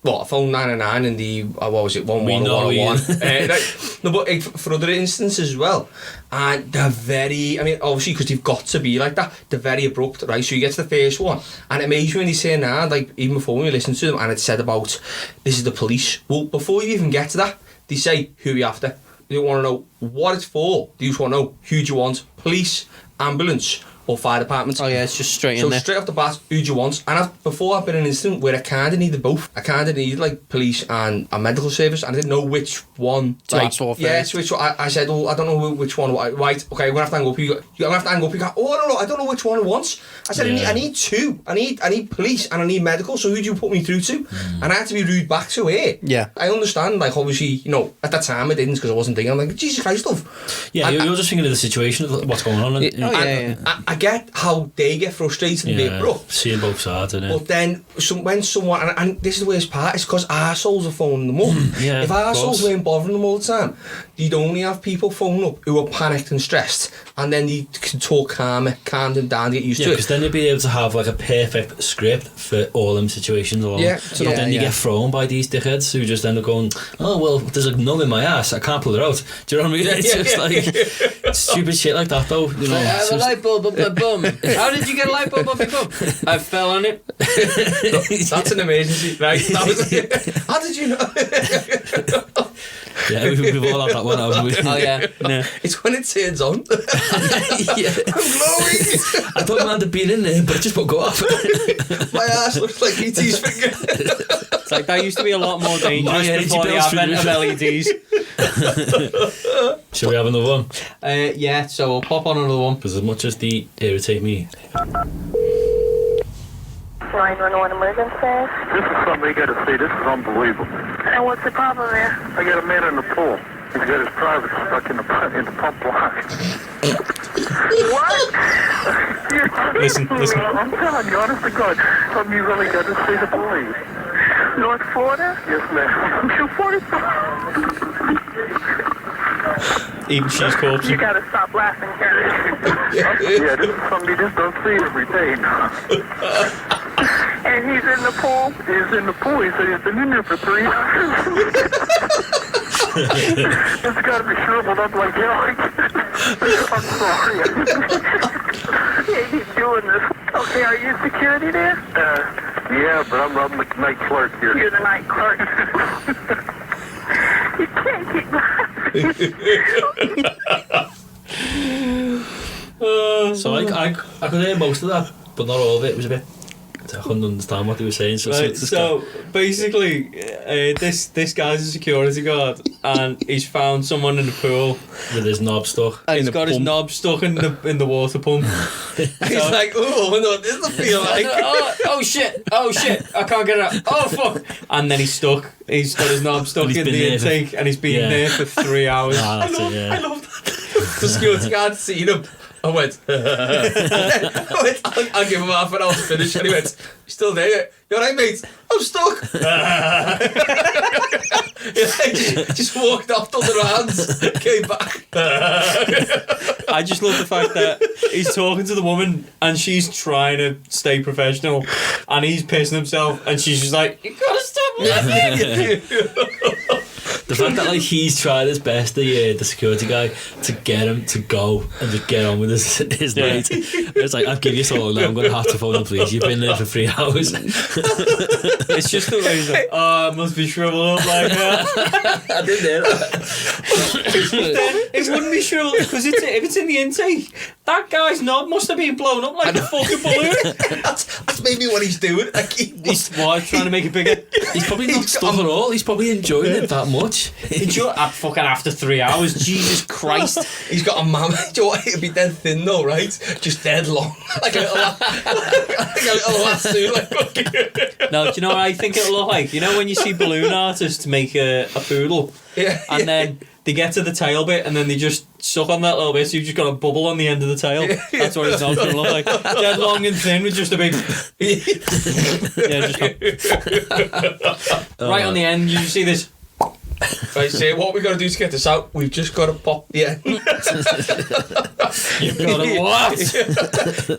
S8: phone 999 and the, what was it, 11111. No, but for other instances as well. And they're very, I mean, obviously, because they've got to be like that, they're very abrupt, right? So you get to the first one, and it makes you when they say now, like, even before when you listen to them, and it said about, this is the police. Well, before you even get to that, they say, who are you after? They don't want to know what it's for. They just want to know, who do you want? Police, ambulance, or fire department.
S7: Oh yeah, it's just straight in there.
S8: So straight off the bat, who do you want? And before I've been in an incident where I kind of needed both. I kind of needed like police and a medical service, and I didn't know which one. So which one? I said, I don't know which one. Right, okay, we're gonna have to hang up. You're gonna have to hang up. You go, I don't know which one I want. I said, I need two. I need police and I need medical. So who do you put me through to? And I had to be rude back to her.
S7: Yeah,
S8: I understand. Like obviously, at that time I didn't because I wasn't thinking. I'm like, Jesus Christ, love.
S4: Yeah, you're just thinking of the situation of what's going on.
S8: I get how they get frustrated and they're abrupt.
S4: Seeing both sides, innit?
S8: But then when someone, and this is the worst part, it's because arseholes are phoning them up. If arseholes weren't bothering them all the time, they'd only have people phone up who are panicked and stressed, and then they can talk calm them down, get used to it.
S4: Because then you'd be able to have like a perfect script for all them situations. Then you get thrown by these dickheads who just end up going, oh well, there's a numb in my ass, I can't pull it out. Do you know what I mean? It's just like stupid shit like that though.
S7: I have a light bulb up my bum. How did you get a light bulb up your bum? I fell on it.
S8: That's an emergency, right? How did you know?
S4: Yeah, we've all had that one, haven't we?
S7: Oh yeah, no.
S8: It's when it turns on. I'm glowing.
S4: I don't mind it being in there, but it just won't go off.
S8: My ass looks like E.T.'s finger.
S7: It's like that used to be a lot more dangerous before the advent of LEDs.
S4: Shall we have another one?
S7: Yeah, so we'll pop on another one.
S4: Because as much as they irritate me.
S12: 911 emergency.
S10: This is something you got to see. This is unbelievable.
S12: And what's the problem there?
S10: I got a man in the pool.
S14: He's got his private stuck in the pump line. What?
S7: Listen.
S14: I'm telling you, honest to God, something you really got to see the boys. North Florida? Yes, ma'am. You're 45.
S7: Even she's corpse.
S12: You gotta stop laughing, Gary.
S14: Yeah, this is something you just don't see every day.
S12: And he's in the pool?
S14: He's in the pool. He said he's been in there for 3 hours. It's got to be shriveled up like hell. I'm sorry.
S12: Yeah, he's doing this. Okay, are you security there?
S14: Yeah, but I'm the night clerk here.
S12: You're the night clerk. You can't keep laughing.
S4: So I could hear most of that, but not all of it. It was a bit. I couldn't understand what they were saying.
S7: So basically, this guy's a security guard, and he's found someone in the pool
S4: with his knob stuck.
S7: And he's got his knob stuck in the water pump.
S8: He's like, oh, I wonder what this will feel like.
S7: oh shit! I can't get it out. Oh fuck! And then he's stuck. He's got his knob stuck in the intake, and he's been there for 3 hours.
S8: I love that. The security guard seen him. I went, I'll give him half an hour to finish. And he went, "You still there? You alright, mate? I'm stuck." just walked off, done the rounds, came back.
S7: I just love the fact that he's talking to the woman and she's trying to stay professional, and he's pissing himself, and she's just like, "You gotta stop laughing."
S4: The fact that he's tried his best, the security guy, to get him to go and just get on with his night. It's like, I've given you so long now, I'm going to have to phone the police. You've been there for 3 hours.
S7: It's just the way he's like, oh, it must be shriveled up like that.
S4: I didn't hear that.
S7: It wouldn't be shriveled because if it's in the intake, that guy's knob must have been blown up like a fucking balloon.
S8: That's maybe what he's doing. Like
S7: he's trying to make it bigger.
S4: He's probably not stuck at all. He's probably enjoying it that much.
S7: Fucking after 3 hours, Jesus Christ.
S8: He's got a mammoth. Do you know what? It'd be dead thin though, right? Just dead long. Like a little lasso.
S7: No, do you know what I think it'll look like? You know when you see balloon artists make a poodle? And then they get to the tail bit and then they just suck on that little bit, so you've just got a bubble on the end of the tail. That's what it's not going to look like. Dead long and thin with just a big... right on the end, you see this...
S8: Right, so what we got to do to get this out, we've just got to pop the end.
S7: You've got to what?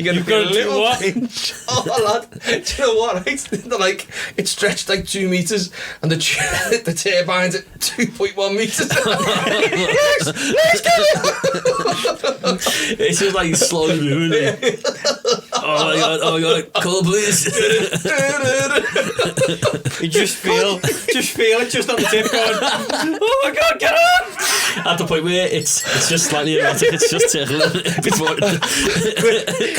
S8: You've got to do what? Pinch. Oh, lad, do you know what, right? They're like, it's stretched like 2 metres and the turbine's at 2.1 metres. Let's get it!
S4: It's just like slowly moving. Oh my god, call police.
S7: You just feel it just on the tip going, oh my god, get on!
S4: At the point where it's just slightly erotic, it's just tickling before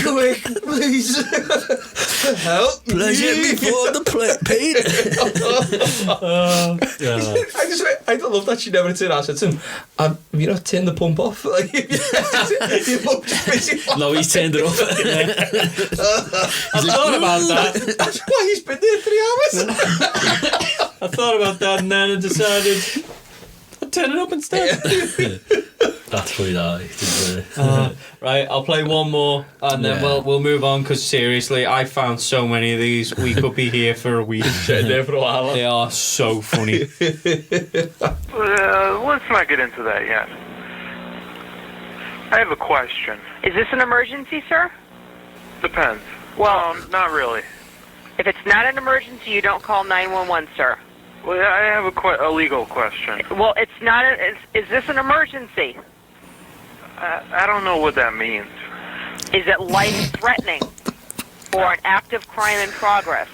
S8: Quick, please. Help
S4: pleasure before the pain.
S8: I love that she never turned around and said to him, have you not turned the pump off? Like,
S4: no, he's turned it off.
S7: I thought about that.
S8: That's why he's been there 3 hours.
S7: I thought about that and then I decided I'd turn it up instead.
S4: That's funny, that.
S7: Right, I'll play one more and then we'll move on, because seriously, I found so many of these. We could be here for a week.
S8: Sitting there for a while.
S7: They are so funny.
S10: Let's not get into that yet. I have a question.
S13: Is this an emergency, sir?
S10: Depends.
S13: Well,
S10: not really.
S13: If it's not an emergency, you don't call 911, sir.
S10: Well, I have a legal question.
S13: Well, it's not. Is this an emergency?
S10: I don't know what that means.
S13: Is it life-threatening or an active crime in progress?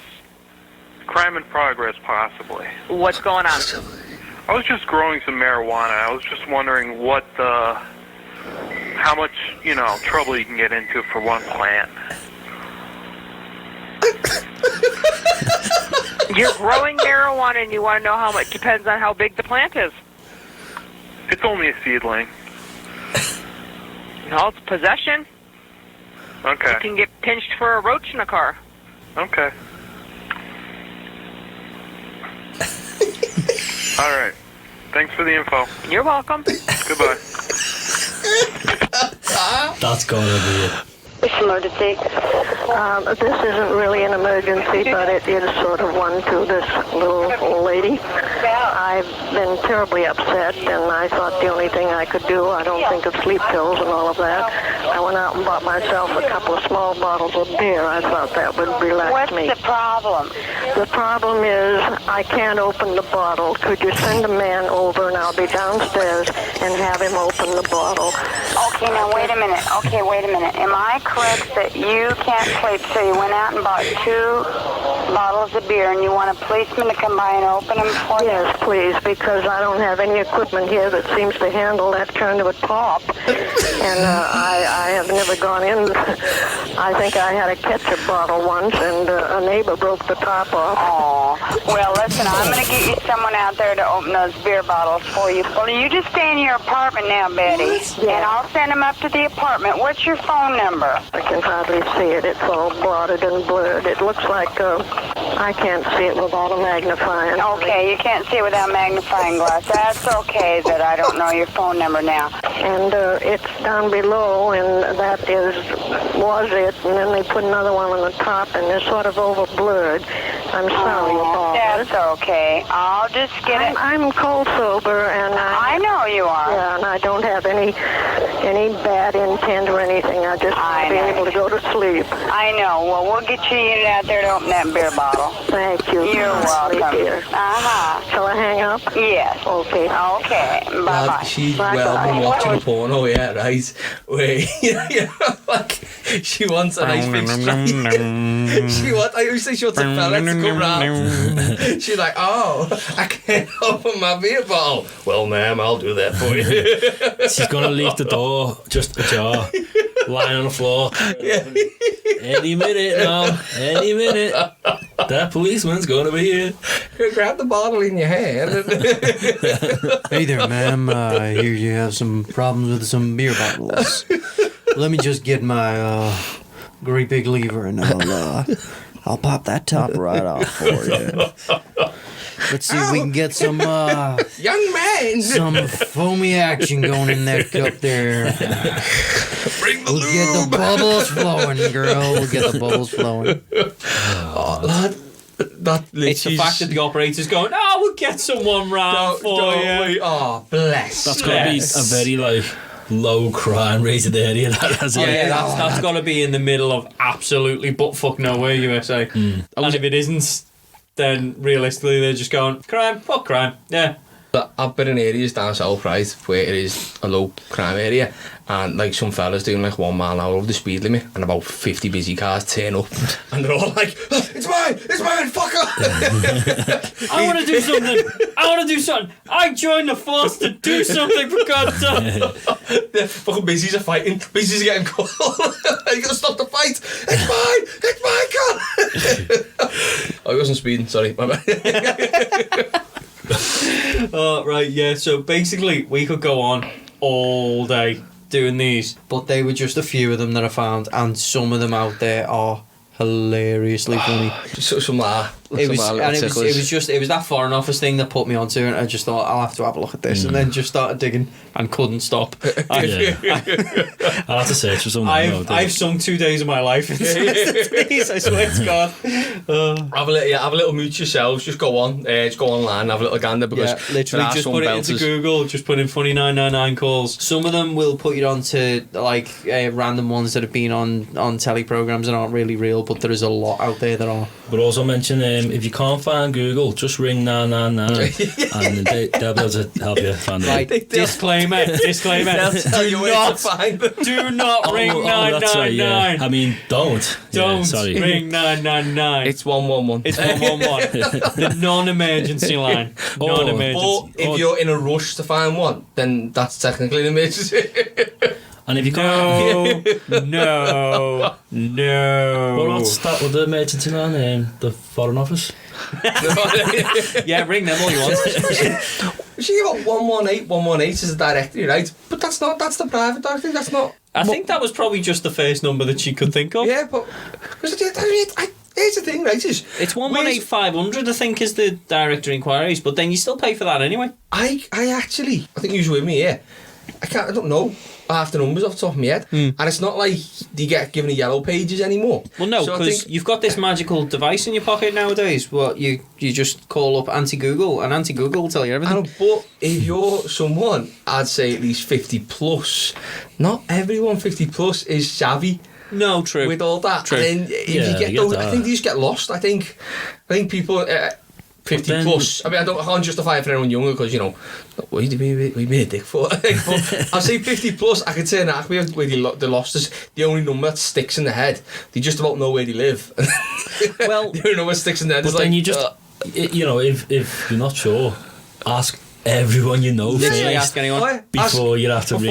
S10: Crime in progress, possibly.
S13: What's going on?
S10: I was just growing some marijuana. I was just wondering how much, trouble you can get into for one plant.
S13: You're growing marijuana and you want to know how much. Depends on how big the plant is.
S10: It's only a seedling.
S13: No, it's possession.
S10: Okay.
S13: You can get pinched for a roach in a car.
S10: Okay. All right. Thanks for the info.
S13: You're welcome.
S10: Goodbye.
S4: That's gotta be it.
S12: It's emergency. This isn't really an emergency, but it is sort of one to this little old lady. I've been terribly upset, and I thought the only thing I could do, I don't think of sleep pills and all of that. I went out and bought myself a couple of small bottles of beer. I thought that would relax me.
S2: What's the problem?
S12: The problem is I can't open the bottle. Could you send a man over, and I'll be downstairs and have him open the bottle?
S2: Okay, now wait a minute. Am I correct that you can't sleep, so you went out and bought 2 bottles of beer and you want a policeman to come by and open them for you?
S12: Yes, please, because I don't have any equipment here that seems to handle that kind of a top. And I have never gone in. I think I had a ketchup bottle once, and a neighbor broke the top off.
S2: Oh, well, listen, I'm going to get you someone out there to open those beer bottles for you. Well, you just stay in your apartment now, Betty, and I'll send them up to the apartment. What's your phone number?
S12: I can hardly see it. It's all blotted and blurred. It looks like I can't see it without a magnifying.
S2: Okay, you can't see it without a magnifying glass. That's okay that I don't know your phone number now.
S12: And it's down below, and that was it. And then they put another one on the top, and they're sort of over blurred. I'm sorry about it.
S2: That's okay. I'll just get it.
S12: I'm cold sober, and
S2: I know you are.
S12: Yeah, and I don't have any bad intent or anything. I just want to be able to go to sleep.
S2: I know. Well, we'll get you a unit out there to open that beer bottle.
S12: Thank you.
S2: You're welcome.
S12: Shall I hang up?
S2: Yes.
S12: Okay.
S2: Okay. Bye-bye.
S8: She's well been watching porno, yeah, right? Wait, like, she wants a nice big strike. I used to say she wants a fella to come round. She's like, oh, I can't open my beer bottle. Well, ma'am, I'll do that for you.
S4: She's gonna leave the door just ajar, lying on the floor.
S8: Yeah.
S4: Any minute now, any minute. That policeman's gonna be here.
S8: Grab the bottle in your hand.
S7: Hey there, ma'am. I hear you have some problems with some beer bottles. Let me just get my great big lever, and I'll pop that top right off for you. Let's see if we can get some
S8: young man,
S7: some foamy action going in that cup there.
S8: Bring the
S7: We'll get the bubbles flowing, girl. We'll get the bubbles flowing. It's the fact that the operator's going, oh, we'll get someone round for you.
S8: Oh, bless.
S4: That's got to be a very low crime rated area. That's
S7: got to be in the middle of absolutely buttfuck nowhere, USA. And if it isn't, then realistically they're just going, crime, fuck crime, yeah.
S8: But I've been in areas down south, right, where it is a low crime area, and like some fellas doing like 1 mile an hour over the speed limit, and about 50 busy cars turn up, and they're all like, oh, it's mine, fuck off.
S7: I want to do something. I joined the force to do something, for God's sake.
S8: The fucking busies are fighting. Busies are getting called. You gotta stop the fight. It's mine, God. I wasn't speeding, sorry. My bad.
S7: Oh, right, yeah, so basically we could go on all day doing these, but they were just a few of them that I found, and some of them out there are hilariously funny.
S8: Some
S7: it was that Foreign Office thing that put me onto it, and I just thought I'll have to have a look at this, and then just started digging and couldn't stop.
S4: I'll have to search for something.
S7: I've sung 2 days of my life in these, I swear to God.
S8: Have a little mooch yourselves. Just go online, have a little gander, because
S7: literally just put it into Google, just put in funny 999 calls. Some of them will put you onto like random ones that have been on telly programs and aren't really real, but there is a lot out there that are.
S4: But also mention if you can't find Google, just ring 999 and they'll be able to help you find it.
S7: Right, disclaimer. Do not ring 999.
S4: That's right, yeah. I mean, don't.
S7: Ring 999.
S8: It's 111.
S7: It's 111. The non-emergency line.
S8: Or if you're in a rush to find one, then that's technically an emergency.
S4: And if you can't...
S7: No.
S4: Well, let's start with the emergency line, the Foreign Office.
S7: Yeah, ring them all you want.
S8: She got 118 as a directory, right? But that's the private directory, that's not...
S7: I think that was probably just the first number that she could think of.
S8: Yeah, but... Here's the thing, right?
S7: It's 118,500, I think, is the director inquiries, but then you still pay for that anyway.
S8: I think you're with me here. I don't know half the numbers off the top of my head, and it's not like you get given a yellow pages anymore.
S7: Well, no,
S8: So I
S7: because
S8: think-
S7: you've got this magical device in your pocket nowadays. What you just call up anti-Google, and anti-Google will tell you everything.
S8: But if you're someone, I'd say at least 50 plus. Not everyone 50 plus is savvy.
S7: No, true.
S8: With all that,
S7: True.
S8: and then if
S4: Yeah,
S8: you get
S4: I get
S8: those,
S4: that.
S8: I think they just get lost. I think people. 50
S4: then-
S8: plus. I mean, I can't justify it for anyone younger because, you know, what do you mean a dick for? But I'll say 50 plus, I could say that where they lost is the only number that sticks in the head. They just about know where they live.
S7: Well,
S8: the only number that sticks in the head
S4: But
S8: is
S4: then
S8: like,
S4: you just, you know, if you're not sure, ask everyone you know
S7: Literally
S4: first
S7: ask anyone.
S4: before you have to ring.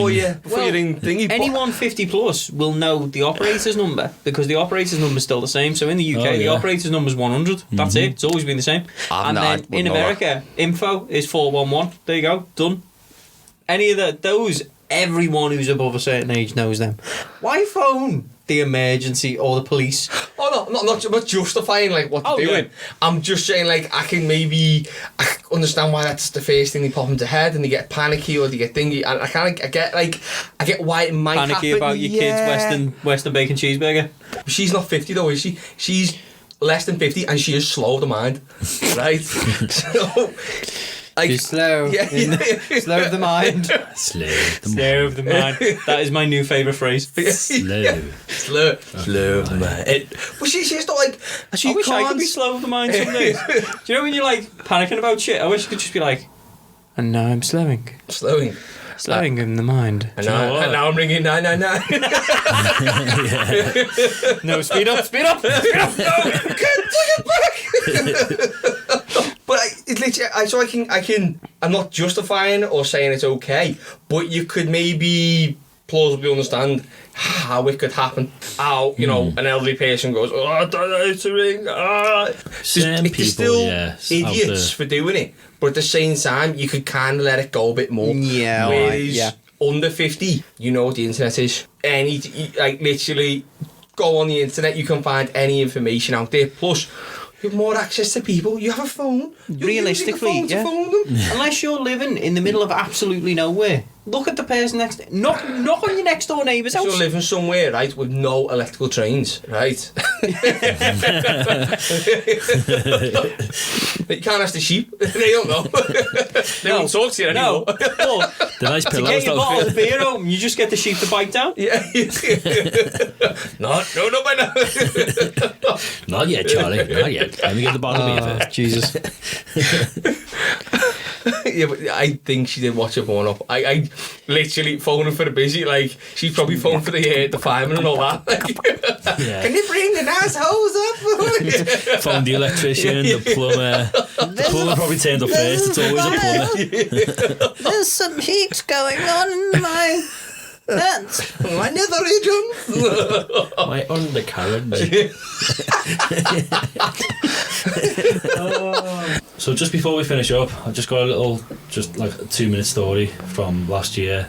S8: Before you ring thingy. but-
S7: Anyone 50 plus will know the operator's number because the operator's number is still the same. So in the UK,
S4: Oh,
S7: the
S4: yeah.
S7: operator's number is 100. That's it. It's always been the same. And
S8: I
S7: then
S8: wouldn't
S7: in
S8: know
S7: America, info is 411. There you go. Done. Any of those, everyone who's above a certain age knows them. Why phone the emergency or the police?
S8: Oh no, I'm not justifying like what they're doing.
S7: yeah.
S8: I'm just saying like I can understand why that's the first thing they pop into head and they get panicky or they get thingy, and I get why it might
S7: Panicky
S8: happen.
S7: about your kids' Western bacon cheeseburger.
S8: She's not 50 though, is she? She's less than 50 and she is slow of the mind, right? So. Like,
S7: She's slow.
S8: Yeah,
S7: Slow of the mind.
S4: Slow.
S7: Slow of the mind. That is my new favourite phrase.
S8: Slow of the mind. But she's not like.
S7: I wish I could be slow of the mind some days. Do you know when you're like panicking about shit? I wish I could just be like, and now I'm slowing in the mind.
S8: And now I'm ringing 999.
S7: No, speed up.
S8: No, take it back. But it's literally, I'm not justifying or saying it's okay, but you could maybe plausibly understand how it could happen. How, you know, an elderly person goes, oh, I don't know how to ring.
S4: Some people,
S8: There's still
S4: yes,
S8: idiots for doing it, but at the same time, you could kind of let it go a bit more.
S7: Yeah,
S8: Whereas
S7: yeah.
S8: under 50, you know what the internet is. Literally, go on the internet, you can find any information out there. Plus, you have more access to people. You have a phone. You're
S7: Realistically,
S8: using a phone
S7: yeah.
S8: to phone them.
S7: Unless you're living in the middle of absolutely nowhere. Look at the person next. Knock on your next door neighbour's
S8: If
S7: house.
S8: you're living somewhere, right, with no electrical trains, right? You can't ask the sheep. They don't know. They won't talk to you anymore.
S7: No.
S4: The nice
S7: To
S4: pillows
S7: get your
S4: though.
S7: bottle of beer home, you just get the sheep to bite down.
S8: Yeah. No, by now.
S4: Not yet, Charlie. Not yet. Let me get the bottle of beer first.
S7: Jesus.
S8: Yeah, but I think she did watch it born up. I literally phoning for the busy, like she's probably phoning for the fireman and all that.
S4: Yeah.
S8: Can you bring the nice hose up?
S4: Phone the electrician, the plumber. The plumber probably turned up first. It's always a plumber.
S3: There's some heat going on in my pants.
S8: My nether regions.
S4: My undercarriage. So just before we finish up, I've just got a little, just like a 2-minute story from last year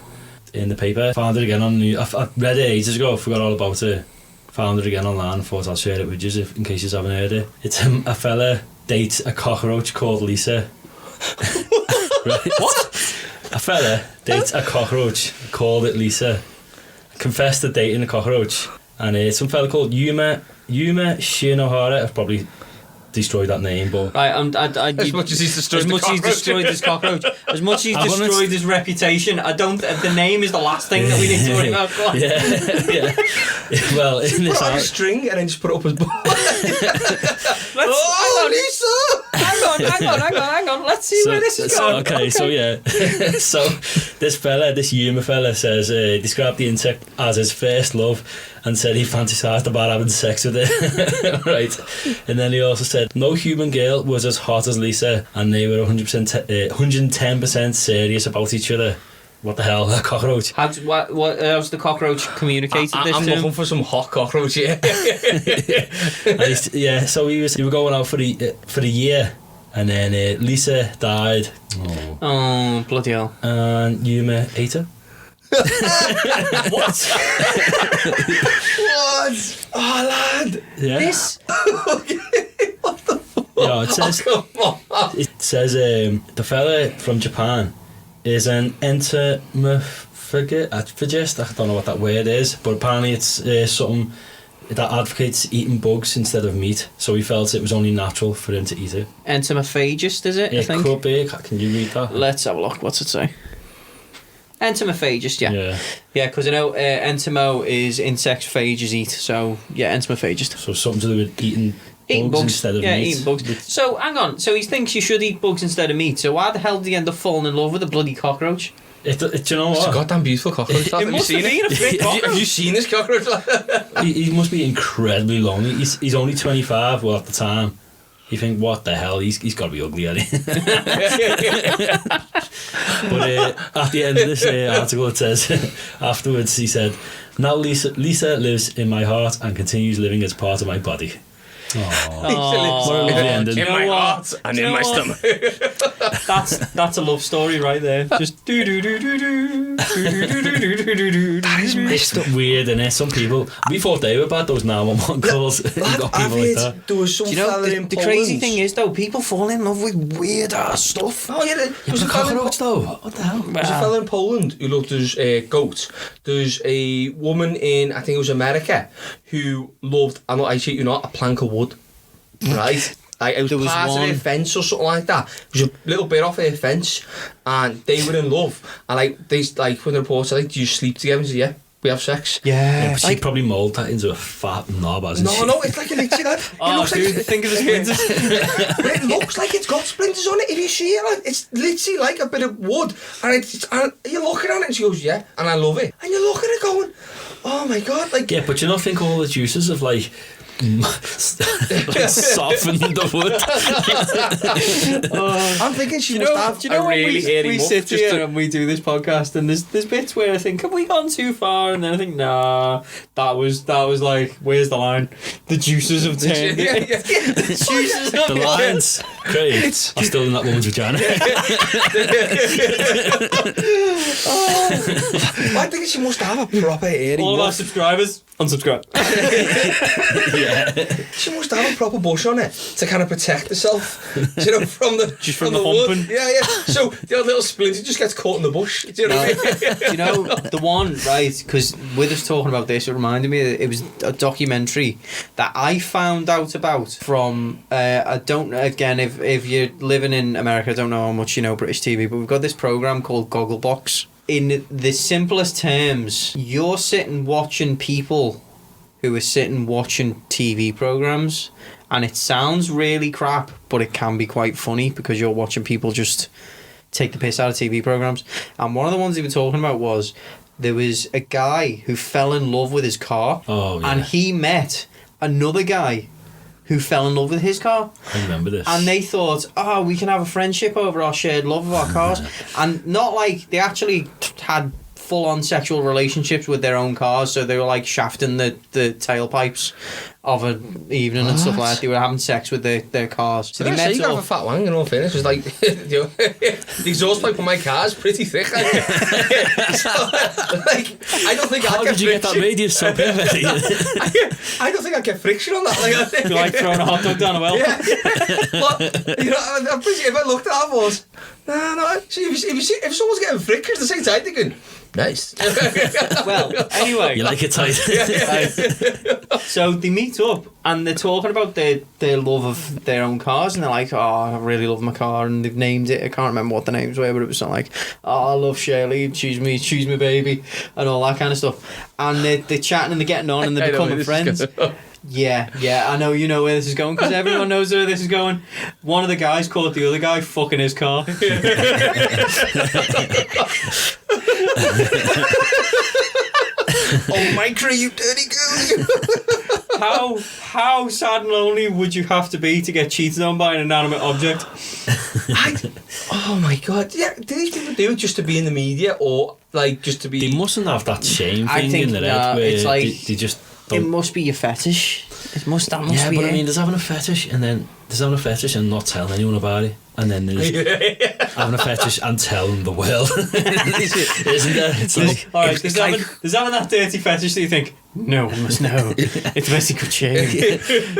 S4: in the paper. Found it again on I read it ages ago, forgot all about it. Found it again online, thought I'll share it with you in case you haven't heard it. It's a fella dates a cockroach called Lisa. Right? What? A fella dates a cockroach, called it Lisa. Confessed to dating a cockroach. And it's some fella called Yuma Shinohara. I've probably destroyed that name, but
S7: Right,
S8: As much as he's destroyed the cockroach.
S7: destroyed his cockroach, as much as he's
S4: I wanna-
S7: destroyed his reputation, I don't. The name is the last thing that we need to worry about. Go on.
S4: yeah. Well, in
S8: Put
S4: this
S8: it on a
S4: house,
S8: string and then just put it up his butt.
S7: Oh,
S8: Lisa!
S7: Hang on. Let's see where this is going.
S4: Okay, so yeah. So this Yuma fella says, described the insect as his first love and said he fantasised about having sex with it. Right. And then he also said, no human girl was as hot as Lisa and they were 110% serious about each other. What the hell, a cockroach?
S7: How's the cockroach communicated this
S8: I'm
S7: to him?
S8: looking for some hot cockroach, yeah.
S4: Yeah, so they were going out for the year, and then Lisa died.
S7: Oh, bloody hell.
S4: And Yuma ate her.
S7: What?
S8: What? Oh, lad.
S4: Yeah.
S7: This.
S4: Yeah, it says the fella from Japan is an entomophagist. I don't know what that word is, but apparently it's something that advocates eating bugs instead of meat. So he felt it was only natural for him to eat it.
S7: Entomophagist, is it? I
S4: It
S7: think.
S4: could be. Can you read that?
S7: Let's have a look. What's it say? Entomophagist, yeah. Yeah, because I know entomo is insects, phages eat. So, yeah, entomophagist.
S4: So something to do with eating bugs instead of
S7: yeah,
S4: meat.
S7: eating bugs. So, hang on. So he thinks you should eat bugs instead of meat. So why the hell did he end up falling in love with a bloody cockroach?
S4: Do you know what?
S8: It's a goddamn beautiful cockroach.
S7: It must have been a big cockroach.
S8: Have you seen this cockroach?
S4: he must be incredibly lonely. He's only 25, well, at the time. You think, what the hell? He's got to be ugly, hasn't he? But at the end of this article, it says, afterwards, he said, now Lisa lives in my heart and continues living as part of my body.
S8: In my heart and in my stomach.
S7: That's a love story right there. Just do do do do do.
S8: That is messed up.
S4: Weird, innit? Some people, we thought they were bad, those 911 calls. You got people like that.
S8: There was some fella in
S7: the
S8: Poland.
S7: crazy thing is though, people fall in love with weird ass stuff.
S8: Oh yeah, there was a
S4: cockroach though. What the hell?
S8: There's a fella in Poland who loved his goats. There's a woman in, I think it was America, who loved, I shit you not, a plank of wood. Right? Like it was part of their fence or something like that. It was a little bit off their fence, and they were in love. And when the report said, do you sleep together? And said, yeah, we have sex.
S7: Yeah.
S4: But she probably mould that into a fat knob, hasn't she?
S8: No, it's like a literally like.
S7: Think of the splinters.
S8: It looks like it's got splinters on it. If you see it, it's literally like a bit of wood, and you're looking at it, and she goes, yeah, and I love it. And you're looking at it going, oh my god, like.
S4: Yeah, but you don't think all the juices of soften the wood.
S8: I'm thinking she must have a really hairy
S7: we
S8: muff.
S7: sit here and we do this podcast, and there's bits where I think, have we gone too far? And then I think, nah, that was like, where's the line? The juices of turned it. The juices of
S4: The lines, Craig, are still in that woman's vagina.
S8: I think she must have a proper hairy
S7: All of our
S8: muff.
S7: subscribers, unsubscribe.
S8: She must have a proper bush on it to kind of protect herself, from the
S7: from the
S8: wood.
S7: humping.
S8: Yeah. So the little splinter just gets caught in the bush. Do you know what I mean?
S7: You know, the one, right, because with us talking about this, it reminded me, it was a documentary that I found out about from, I don't know, again, if you're living in America, I don't know how much you know British TV, but we've got this programme called Gogglebox. In the simplest terms, you're sitting watching people who are sitting watching TV programmes, and it sounds really crap, but it can be quite funny because you're watching people just take the piss out of TV programmes. And one of the ones they were talking about was there was a guy who fell in love with his car, and he met another guy who fell in love with his car.
S4: I remember this.
S7: And they thought, we can have a friendship over our shared love of our cars. And not like they actually had full-on sexual relationships with their own cars, so they were like shafting the tailpipes of an evening and stuff like that. They were having sex with their cars. So they met
S8: you have a fat wang in all fairness. It was like the exhaust pipe on my car is pretty thick. So, I don't think
S4: How did you get that radius so perfect?
S8: I don't think I'd get friction on that.
S7: You're like throwing a hot dog down a well.
S8: Yeah. But, I'm pretty, if I looked at that, I was, no. So if someone's getting friction at the same time, thinking, nice.
S7: Well, anyway.
S4: You like it tight.
S7: So they meet up and they're talking about their love of their own cars, and they're like, I really love my car, and they've named it. I can't remember what the names were, but it was something like, I love Shirley, she's my baby, and all that kind of stuff. And they're chatting and they're getting on and they're becoming friends. Yeah, I know you know where this is going, because everyone knows where this is going. One of the guys caught the other guy fucking his car.
S8: Oh, Micro, you dirty goon.
S7: How sad and lonely would you have to be to get cheated on by an inanimate object?
S8: Oh my god. Yeah, do these people do it just to be in the media, or like just to be...
S4: They mustn't have that shame
S7: I
S4: thing
S7: think
S4: in their head where
S7: it's like
S4: they just
S7: it must be your fetish. That must
S4: Yeah,
S7: be
S4: but
S7: it.
S4: I mean, there's having a fetish, and then there's having a fetish and not telling anyone about it, and then there's having a fetish and telling the world. Isn't there? It's like,
S7: all right, there's having that dirty fetish that you think, no one must know. It's my secret shame.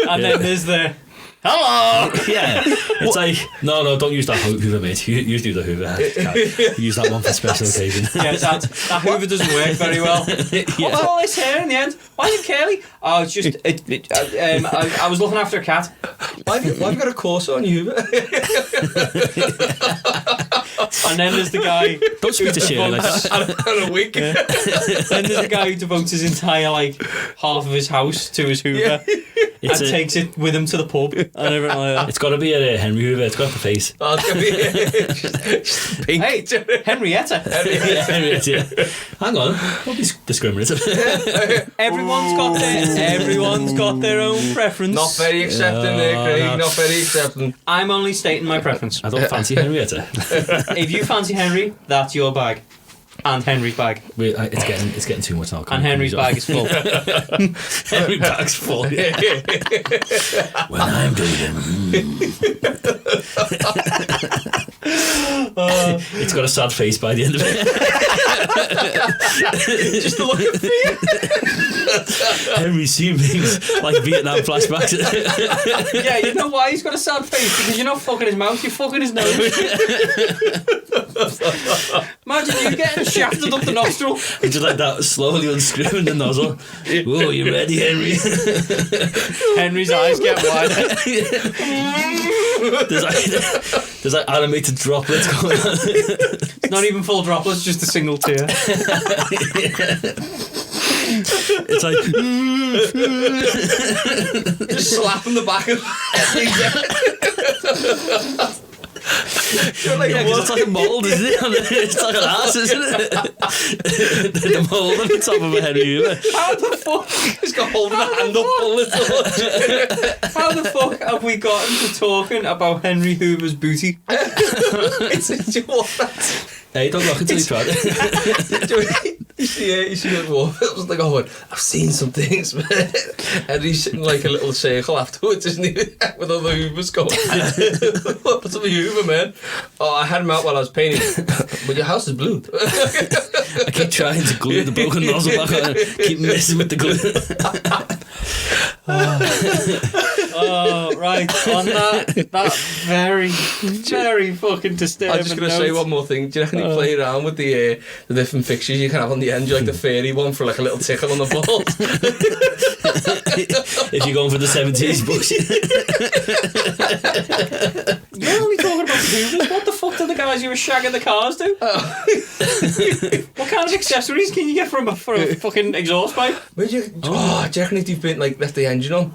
S7: And then there's the hello.
S4: Yeah, it's like no, don't use that Hoover, mate. You do the Hoover. Use that one for special occasion.
S7: Yeah, that Hoover doesn't work very well. What's all this hair in the end? Why is it curly? Oh, it's just I was looking after a cat.
S8: Why have you got a course on you, Hoover?
S7: And then there's the guy.
S4: Don't speak to Shirley like that.
S8: And a wig.
S7: Then there's the guy who devotes his entire half of his house to his Hoover. And takes it with him to the pub and everything like that.
S4: It's got to be a Henry Hoover. It's got the face.
S8: Oh, it's going to be just pink.
S7: Hey, Henrietta.
S4: Henrietta. Yeah. Hang on, don't be discriminative.
S7: Everyone's got their own preference.
S8: Not very accepting there, Craig. No. Not very accepting.
S7: I'm only stating my preference.
S4: I don't fancy Henrietta.
S7: If you fancy Henry, that's your bag. And Henry's bag.
S4: It's getting too much alcohol.
S7: And Henry's bag is full.
S4: Henry's bag's full. Yeah. When I'm bleeding. It's got a sad face by the end of it.
S7: Just the look of fear.
S4: Henry's seen things like Vietnam flashbacks.
S7: Yeah, you know why he's got a sad face? Because you're not fucking his mouth, you're fucking his nose. Imagine you getting shafted up the nostril.
S4: And just like that, slowly unscrewing the nozzle. Whoa, you ready, Henry?
S7: Henry's eyes get wider.
S4: There's like animated droplets going on.
S7: It's not even full droplets, just a single tear.
S4: It's like
S8: just slapping the back of
S4: it's like a mould, isn't it? It's like an ass, isn't it? The mould on the top of a Henry Hoover.
S7: How the fuck?
S8: He's got holding a hand up all the time.
S7: How the fuck have we gotten to talking about Henry Hoover's booty?
S4: Hey, don't look until you tried it.
S8: You see it war films like, oh, I've seen some things, man. And he's sitting like a little circle afterwards, isn't he? With all the Hoovers going. What's up with Hoover, man? Oh, I had him out while I was painting. But your house is blue.
S4: I keep trying to glue the broken nozzle back on and keep messing with the glue.
S7: Oh, right. On that very, very fucking disturbing
S8: I'm just going to say one more thing. Do you reckon you play around with the different fixtures you can have on the end? You like the fairy one for like a little tickle on the balls?
S4: If you're going for the 70s bullshit.
S7: You're only talking about the Hoovers. What the fuck do the guys who were shagging the cars do? What kind of accessories can you get for a fucking exhaust pipe?
S8: Do you reckon if you've been like left the engine on?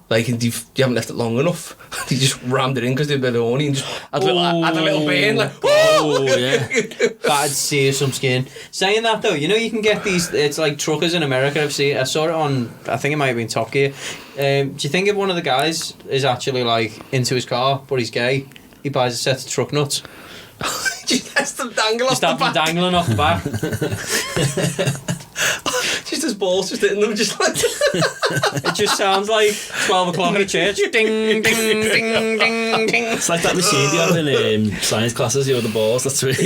S8: Like, and you haven't left it long enough. You just rammed it in because they're a bit horny and just had a little burn, like,
S4: oh, yeah.
S7: That'd see some skin. Saying that though, you know you can get these, it's like truckers in America. I saw it on, I think it might have been Top Gear. Do you think if one of the guys is actually like into his car, but he's gay, he buys a set of truck nuts?
S8: Just has them dangle off the back.
S7: Just have them dangling off the back.
S8: Just his balls just hitting them, just like
S7: it just sounds like 12 o'clock in a church. Ding, ding, ding, ding, ding.
S4: It's like that machine you have in science classes, you know, the balls, that's really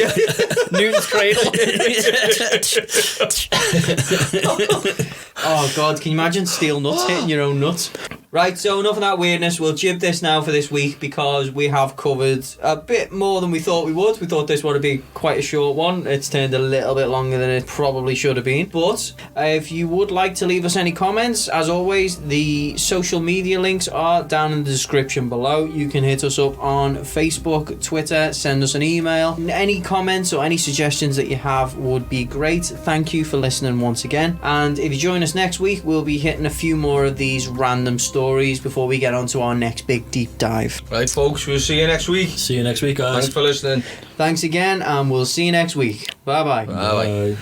S7: Newton's cradle. Oh god, can you imagine steel nuts hitting your own nuts? Right, so enough of that weirdness. We'll jib this now for this week because we have covered a bit more than we thought we would. We thought this would be quite a short one. It's turned a little bit longer than it probably should have been. But if you would like to leave us any comments, as always, the social media links are down in the description below. You can hit us up on Facebook, Twitter, send us an email. Any comments or any suggestions that you have would be great. Thank you for listening once again. And if you join us next week, we'll be hitting a few more of these random stories before we get on to our next big deep dive.
S8: Right, folks, we'll see you next week.
S4: See you next week, guys.
S8: Thanks for listening.
S7: Thanks again, and we'll see you next week. Bye-bye.
S8: Bye-bye.